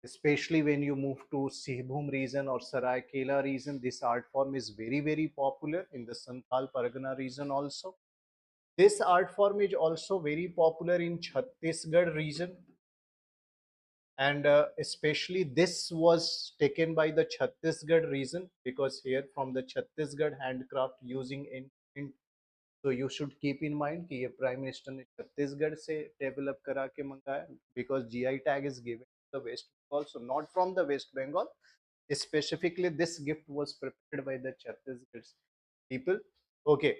especially when you move to Sirbhum region or Saraikela region. This art form is very, very popular in the Santhal Pargana region also. This art form is also very popular in Chhattisgarh region, and especially this was taken by the Chhattisgarh region, because here from the Chhattisgarh handcraft using in so you should keep in mind कि ये prime minister ने छत्तीसगढ़ से develop करा के मंगाया, because GI tag is given to the West Bengal, so not from the West Bengal. Specifically, this gift was prepared by the Chhattisgarh. people. Okay,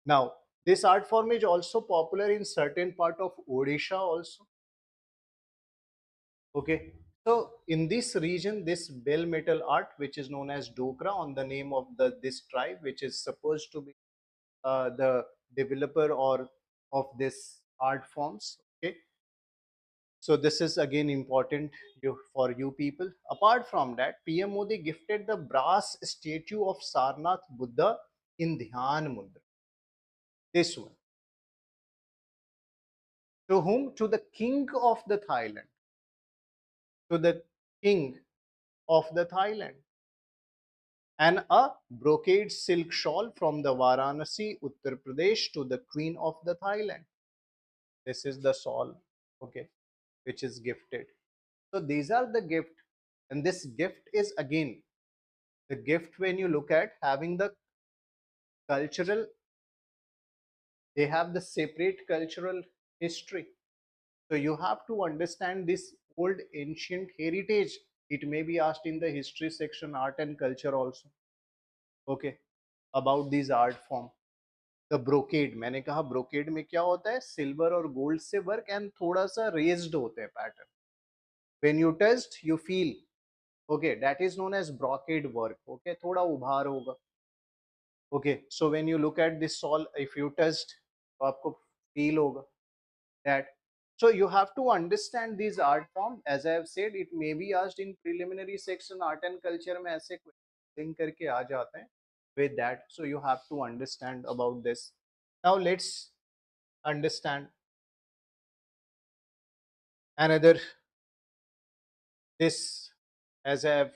now this art form is also popular in certain part of Odisha also. Okay, so in this region, this bell metal art, which is known as Dokra, on the name of the this tribe, which is supposed to be the developer or of this art forms. Okay, so this is again important for you people. Apart from that, PM Modi gifted the brass statue of Sarnath Buddha in Dhyan Mudra. This one. To whom? To the king of the Thailand. To the king of the Thailand. And a brocade silk shawl from the Varanasi, Uttar Pradesh to the queen of the Thailand. This is the shawl, okay, which is gifted. So these are the gift, and this gift is again the gift when you look at having the cultural, they have the separate cultural history. So you have to understand this old ancient heritage. It may be asked in the history section, art and culture also. Okay, about these art form. The brocade, मैंने कहा brocade में क्या होता है, silver और gold से work and थोड़ा सा रेज्ड होते हैं pattern. When you test you feel, okay, that is known as brocade work. Okay, थोड़ा उभार होगा. Okay, so when you look at this shawl, if you test तो आपको फील होगा that. So you have to understand these art form. As I have said, it may be asked in preliminary section art and culture में ऐसे link करके आ जाते हैं with that. So you have to understand about this. Now let's understand another, this, as I have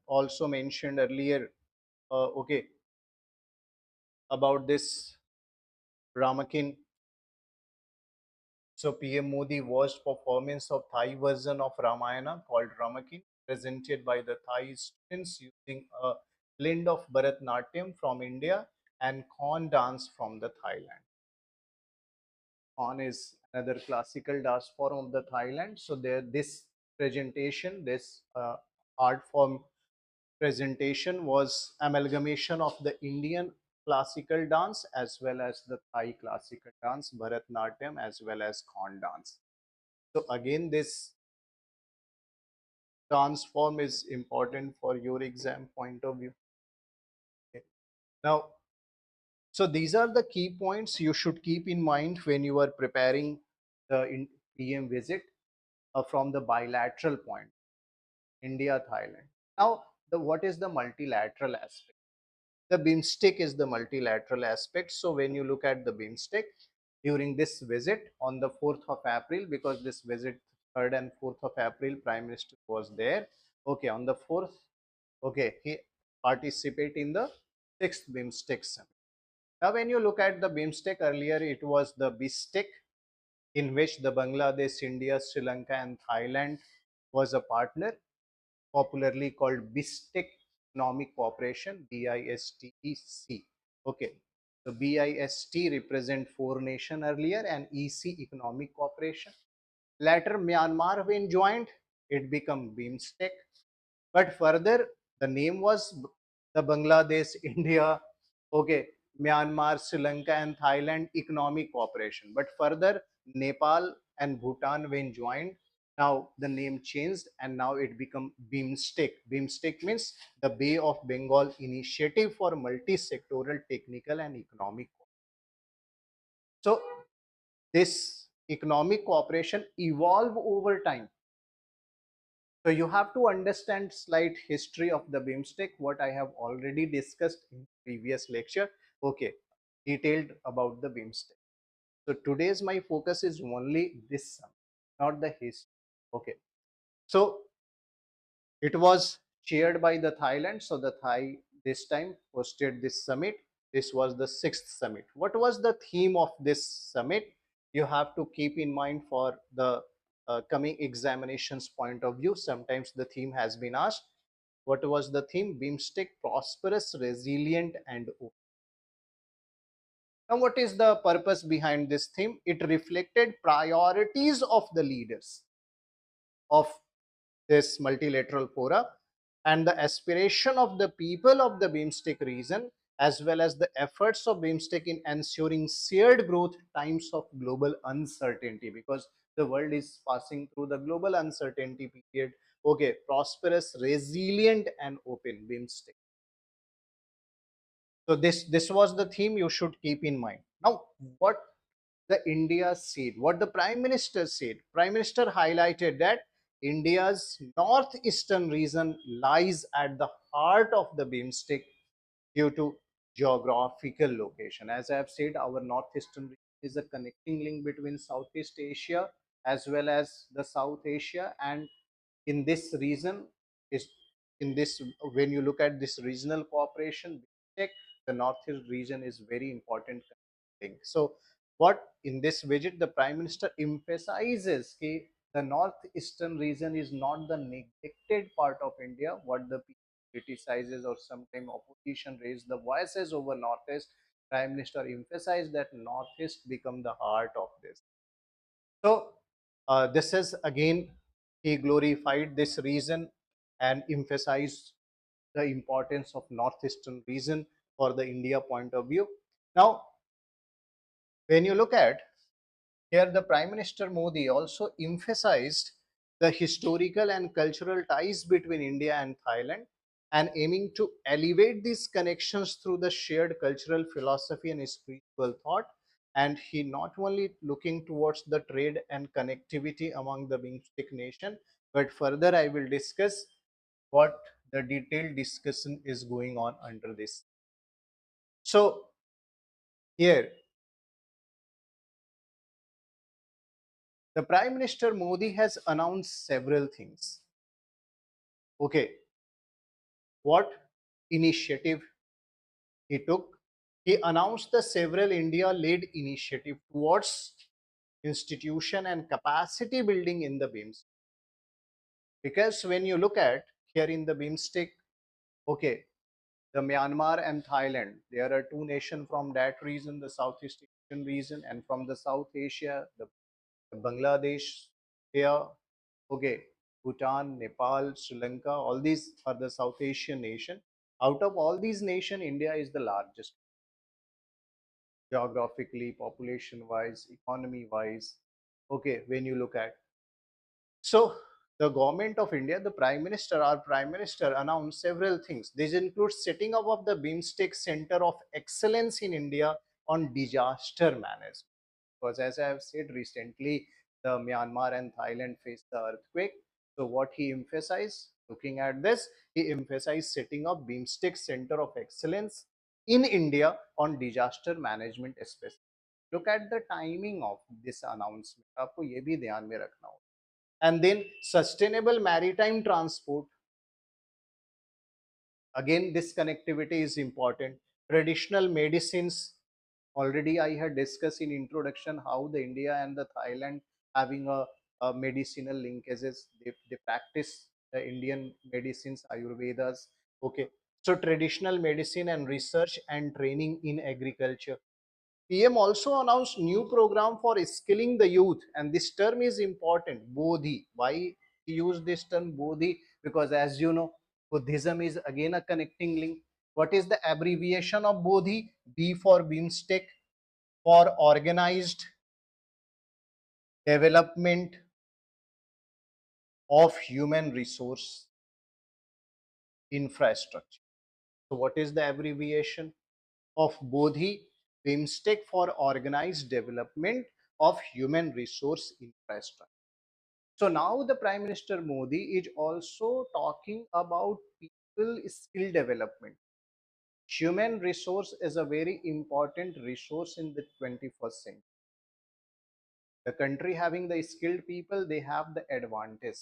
also mentioned earlier, okay, about this Ramakin. So PM Modi watched performance of Thai version of Ramayana called Ramakin, presented by the Thai students using a blend of Bharatnatyam from India and Khon dance from the Thailand. Khon is another classical dance form of the Thailand. So there, this presentation, this art form presentation was amalgamation of the Indian classical dance as well as the Thai classical dance, Bharatnatyam as well as Khon dance. So again, this dance form is important for your exam point of view. Okay. Now, so these are the key points you should keep in mind when you are preparing the PM visit from the bilateral point, India-Thailand. Now, what is the multilateral aspect? The BIMSTEC is the multilateral aspect. So when you look at the BIMSTEC during this visit on the 4th of April, because this visit 3rd and 4th of April, Prime Minister was there. Okay, on the 4th, okay, he participate in the 6th BIMSTEC summit. Now when you look at the BIMSTEC, earlier it was the BISTEC, in which the Bangladesh, India, Sri Lanka and Thailand was a partner, popularly called BISTEC Economic Cooperation, BISTEC. Okay, so BIST represent 4 nations earlier and EC Economic Cooperation. Later Myanmar when joined, it became BIMSTEC. But further, the name was the Bangladesh, India, okay, Myanmar, Sri Lanka and Thailand Economic Cooperation. But further, Nepal and Bhutan when joined, now the name changed and now it become BIMSTEC. BIMSTEC means the Bay of Bengal Initiative for Multi-Sectoral Technical and Economic. So this economic cooperation evolve over time. So you have to understand slight history of the BIMSTEC, what I have already discussed in previous lecture. Okay, detailed about the BIMSTEC. So today's my focus is only this sum, not the history. Okay, so it was chaired by the Thailand. So the Thai this time hosted this summit. This was the 6th summit. What was the theme of this summit? You have to keep in mind for the coming examinations point of view. Sometimes the theme has been asked. What was the theme? BIMSTEC, prosperous, resilient, and open. Now, what is the purpose behind this theme? It reflected priorities of the leaders of this multilateral fora and the aspiration of the people of the BIMSTEC region, as well as the efforts of BIMSTEC in ensuring shared growth times of global uncertainty, because the world is passing through the global uncertainty period. Okay, prosperous, resilient, and open BIMSTEC. So this was the theme you should keep in mind. Now, what the India said, what the Prime Minister said. Prime Minister highlighted that India's northeastern region lies at the heart of the BIMSTEC due to geographical location. As I have said, our northeastern region is a connecting link between Southeast Asia as well as the South Asia, and in this region is in this when you look at this regional cooperation, the northeast region is very important thing. So what in this visit the Prime Minister emphasizes that the northeastern region is not the neglected part of India, what the criticizes or sometimes opposition raise the voices over northeast. Prime Minister emphasized that northeast become the heart of this. So this is again, he glorified this region and emphasized the importance of northeastern region for the India point of view. Now, when you look at here, the Prime Minister Modi also emphasized the historical and cultural ties between India and Thailand, and aiming to elevate these connections through the shared cultural philosophy and spiritual thought. And he not only looking towards the trade and connectivity among the BIMSTEC nation, but further I will discuss what the detailed discussion is going on under this. So here, the Prime Minister Modi has announced several things. Okay, what initiative he took? He announced the several India-led initiative towards institution and capacity building in the BIMSTEC. Because when you look at here in the BIMSTEC, okay, the Myanmar and Thailand, there are two nations from that region, the Southeast Asian region, and from the South Asia, the Bangladesh here, okay, Bhutan, Nepal, Sri Lanka, all these are the South Asian nation. Out of all these nations, India is the largest geographically, population wise, economy wise. Okay, when you look at, so the government of India, the Prime Minister, our Prime Minister announced several things. This includes setting up of the BIMSTEC Center of Excellence in India on disaster management. Because as I have said recently, the Myanmar and Thailand faced the earthquake. So what he emphasized, looking at this, he emphasized setting up BIMSTEC Center of Excellence in India on disaster management especially. Look at the timing of this announcement. आपको ये भी ध्यान में रखना होगा. And then sustainable maritime transport. Again, this connectivity is important. Traditional medicines, already I had discussed in introduction how the India and the Thailand having a medicinal linkages. They practice the Indian medicines, Ayurvedas. Okay, so traditional medicine and research and training in agriculture. PM also announced new program for skilling the youth, and this term is important. Bodhi. Why he used this term Bodhi? Because as you know, Buddhism is again a connecting link. What is the abbreviation of Bodhi? B for BIMSTEC, for organized development of human resource infrastructure. So what is the abbreviation of Bodhi? BIMSTEC, for organized development of human resource infrastructure. So now the Prime Minister Modi is also talking about people skill development. Human resource is a very important resource in the 21st century. The country having the skilled people, they have the advantage.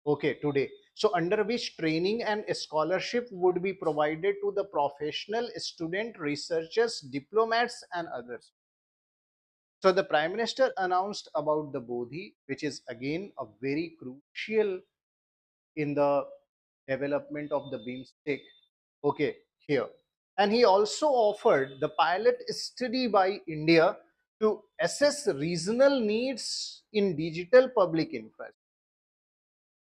Okay, today. So under which training and scholarship would be provided to the professional, student, researchers, diplomats, and others. So the Prime Minister announced about the Bodhi, which is again a very crucial in the development of the BIMSTEC. Okay, here. And he also offered the pilot study by India to assess regional needs in digital public infrastructure.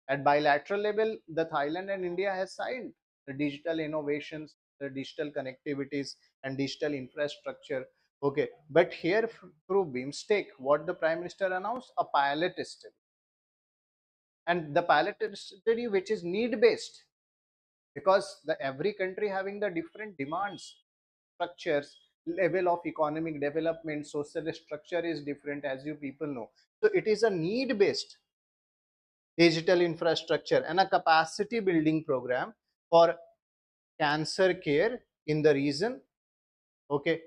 At bilateral level, the Thailand and India has signed the digital innovations the digital connectivities and digital infrastructure. Okay, but here through BIMSTEC, what the Prime Minister announced, a pilot study, and the pilot study which is need based, because the every country having the different demands, structures, level of economic development, social structure is different, as you people know. So it is a need based digital infrastructure and a capacity building program for cancer care in the region. Okay,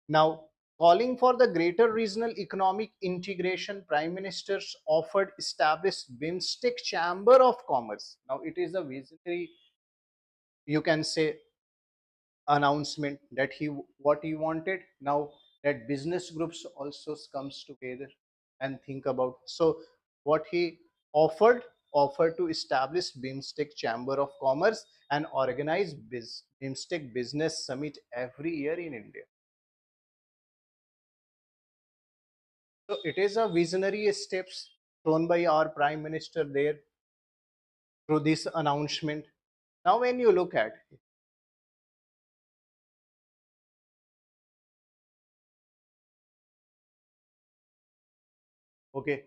now calling for the greater regional economic integration, Prime Ministers offered established BIMSTEC Chamber of Commerce. Now it is a visionary, you can say, announcement that he what he wanted. Now that business groups also comes together and think about, so what he offered, offered to establish BIMSTEC Chamber of Commerce and organize BIMSTEC Business Summit every year in India. So it is a visionary steps shown by our Prime Minister there through this announcement. Now when you look at, okay,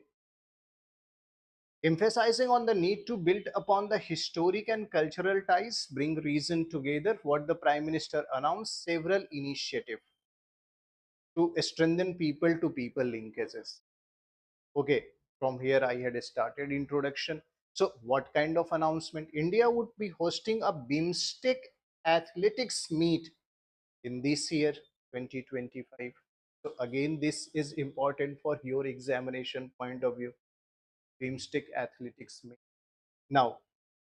emphasizing on the need to build upon the historic and cultural ties, bring reason together, what the Prime Minister announced several initiatives to strengthen people to people linkages. Okay, from here I had started introduction. So what kind of announcement? India would be hosting a BIMSTEC athletics meet in this year 2025. So again, this is important for your examination point of view. BIMSTEC athletics meet now,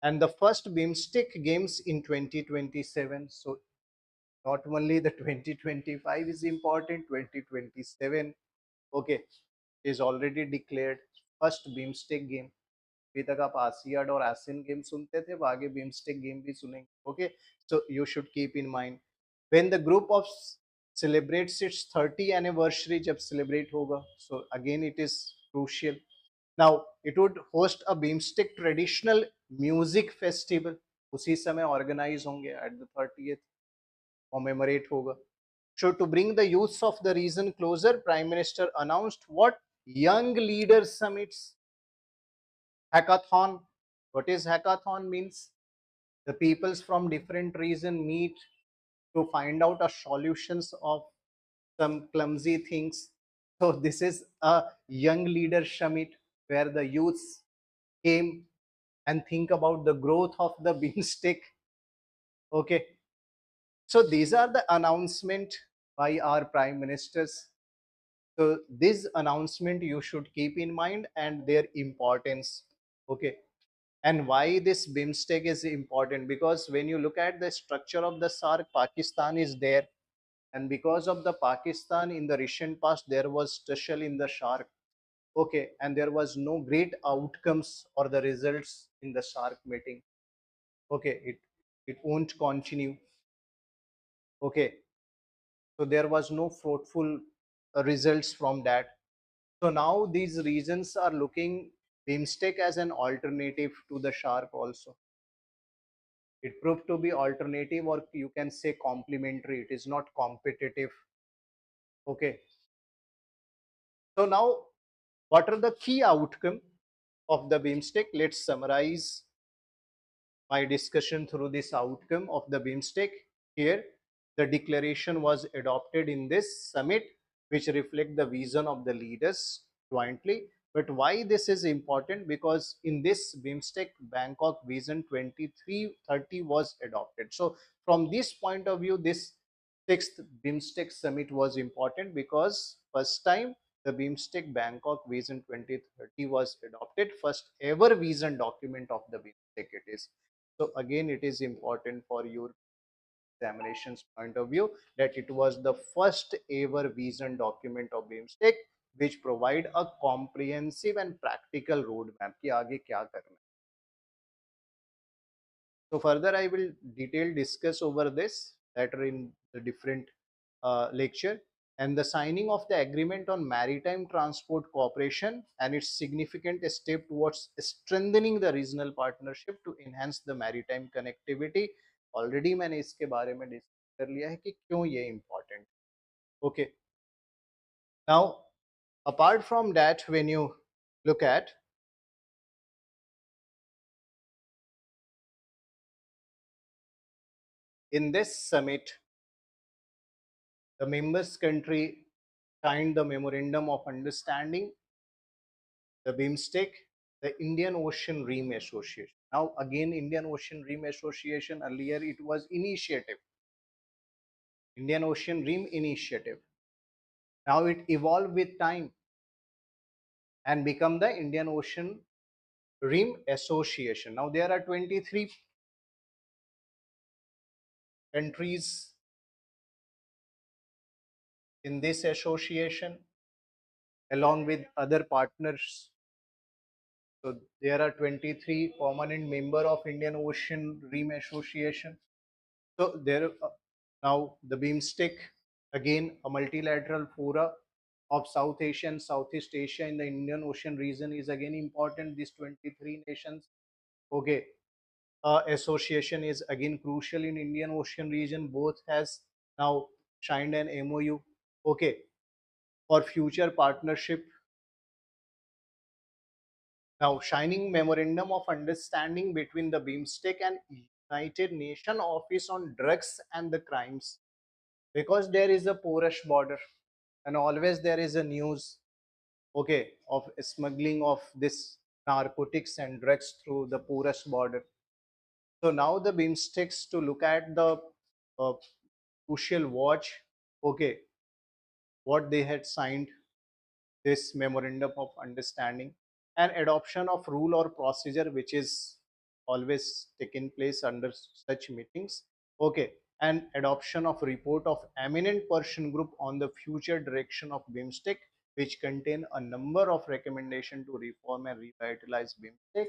and the first BIMSTEC games in 2027. So not only the 2025 is important, 2027, okay, is already declared first BIMSTEC game. अभी तक आप आसियाड और Asian game सुनते थे, अब आगे BIMSTEC game भी सुनेंगे. Okay, so you should keep in mind when the group of celebrates its 30 anniversary, जब celebrate होगा, so again it is crucial. Now it would host a BIMSTEC traditional music festival, उसी समय organize होंगे at the 30th, commemorate होगा. So to bring the youths of the region closer, Prime Minister announced what? Young Leaders Summits, hackathon. What is hackathon means? The peoples from different region meet to find out a solutions of some clumsy things. So this is a young leader summit where the youths came and think about the growth of the beanstalk. Okay, so these are the announcement by our prime ministers. So this announcement you should keep in mind and their importance. Okay, and why this BIMSTEC is important, because when you look at the structure of the SARC, Pakistan is there, and because of the Pakistan in the recent past there was struggle in the SARC. Okay, and there was no great outcomes or the results in the SARC meeting. Okay, it won't continue. Okay, so there was no fruitful results from that. So now these regions are looking BIMSTEC as an alternative to the SARC also. It proved to be alternative, or you can say complementary. It is not competitive. Okay, so now what are the key outcome of the BIMSTEC? Let's summarize my discussion through this outcome of the BIMSTEC. Here the declaration was adopted in this summit, which reflect the vision of the leaders jointly. But why this is important? Because in this BIMSTEC Bangkok Vision 2330 was adopted. So from this point of view, this sixth BIMSTEC summit was important, because first time the BIMSTEC Bangkok Vision 2030 was adopted, first ever vision document of the BIMSTEC it is. So again, it is important for your examinations point of view that it was the first ever vision document of BIMSTEC, which provide a comprehensive and practical roadmap कि आगे क्या करना है. So further I will detail discuss over this later in the different lecture. And the signing of the agreement on maritime transport cooperation and its significant step towards strengthening the regional partnership to enhance the maritime connectivity already मैंने इसके बारे में discuss कर लिया है कि क्यों ये important. Okay, now apart from that, when you look at in this summit, the members country signed the memorandum of understanding, the BIMSTEC, the Indian Ocean Rim Association. Now again, Indian Ocean Rim Association, earlier it was initiative, Indian Ocean Rim Initiative. Now it evolved with time and become the Indian Ocean Rim Association. Now there are 23 countries in this association along with other partners. So there are 23 permanent member of Indian Ocean Rim Association. So there now the BIMSTEC, again a multilateral fora of South Asia and Southeast Asia in the Indian Ocean region is again important. These 23 nations. Okay, association is again crucial in Indian Ocean region. Both has now signed an MOU. Okay, for future partnership. Now, signing memorandum of understanding between the BIMSTEC and United Nations Office on Drugs and the Crimes, because there is a porous border and always there is a news, okay, of smuggling of this narcotics and drugs through the porous border. So now the BIMSTECs to look at the uh, crucial watch, okay, what they had signed this memorandum of understanding, and adoption of rule or procedure which is always taking place under such meetings. Okay, and adoption of report of eminent person group on the future direction of BIMSTEC, which contain a number of recommendations to reform and revitalize BIMSTEC,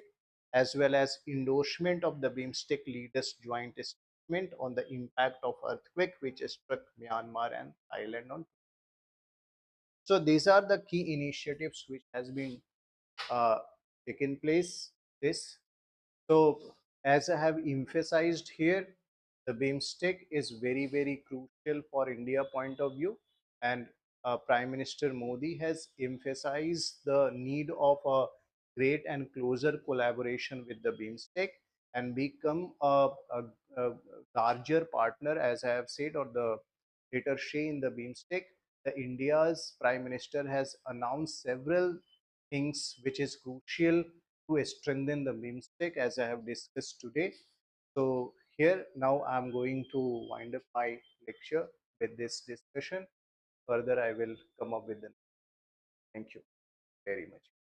as well as endorsement of the BIMSTEC leaders joint statement on the impact of earthquake which struck Myanmar and Thailand on. So these are the key initiatives which has been uh, taken place. This, so as I have emphasized here, the BIMSTEC is very crucial for India point of view, and Prime Minister Modi has emphasized the need of a great and closer collaboration with the BIMSTEC and become a larger partner, as I have said, or the attaché in the BIMSTEC. The India's Prime Minister has announced several things which is crucial to strengthen the BIMSTEC, as I have discussed today. So here now I'm going to wind up my lecture with this discussion. Further, I will come up with the. Thank you very much.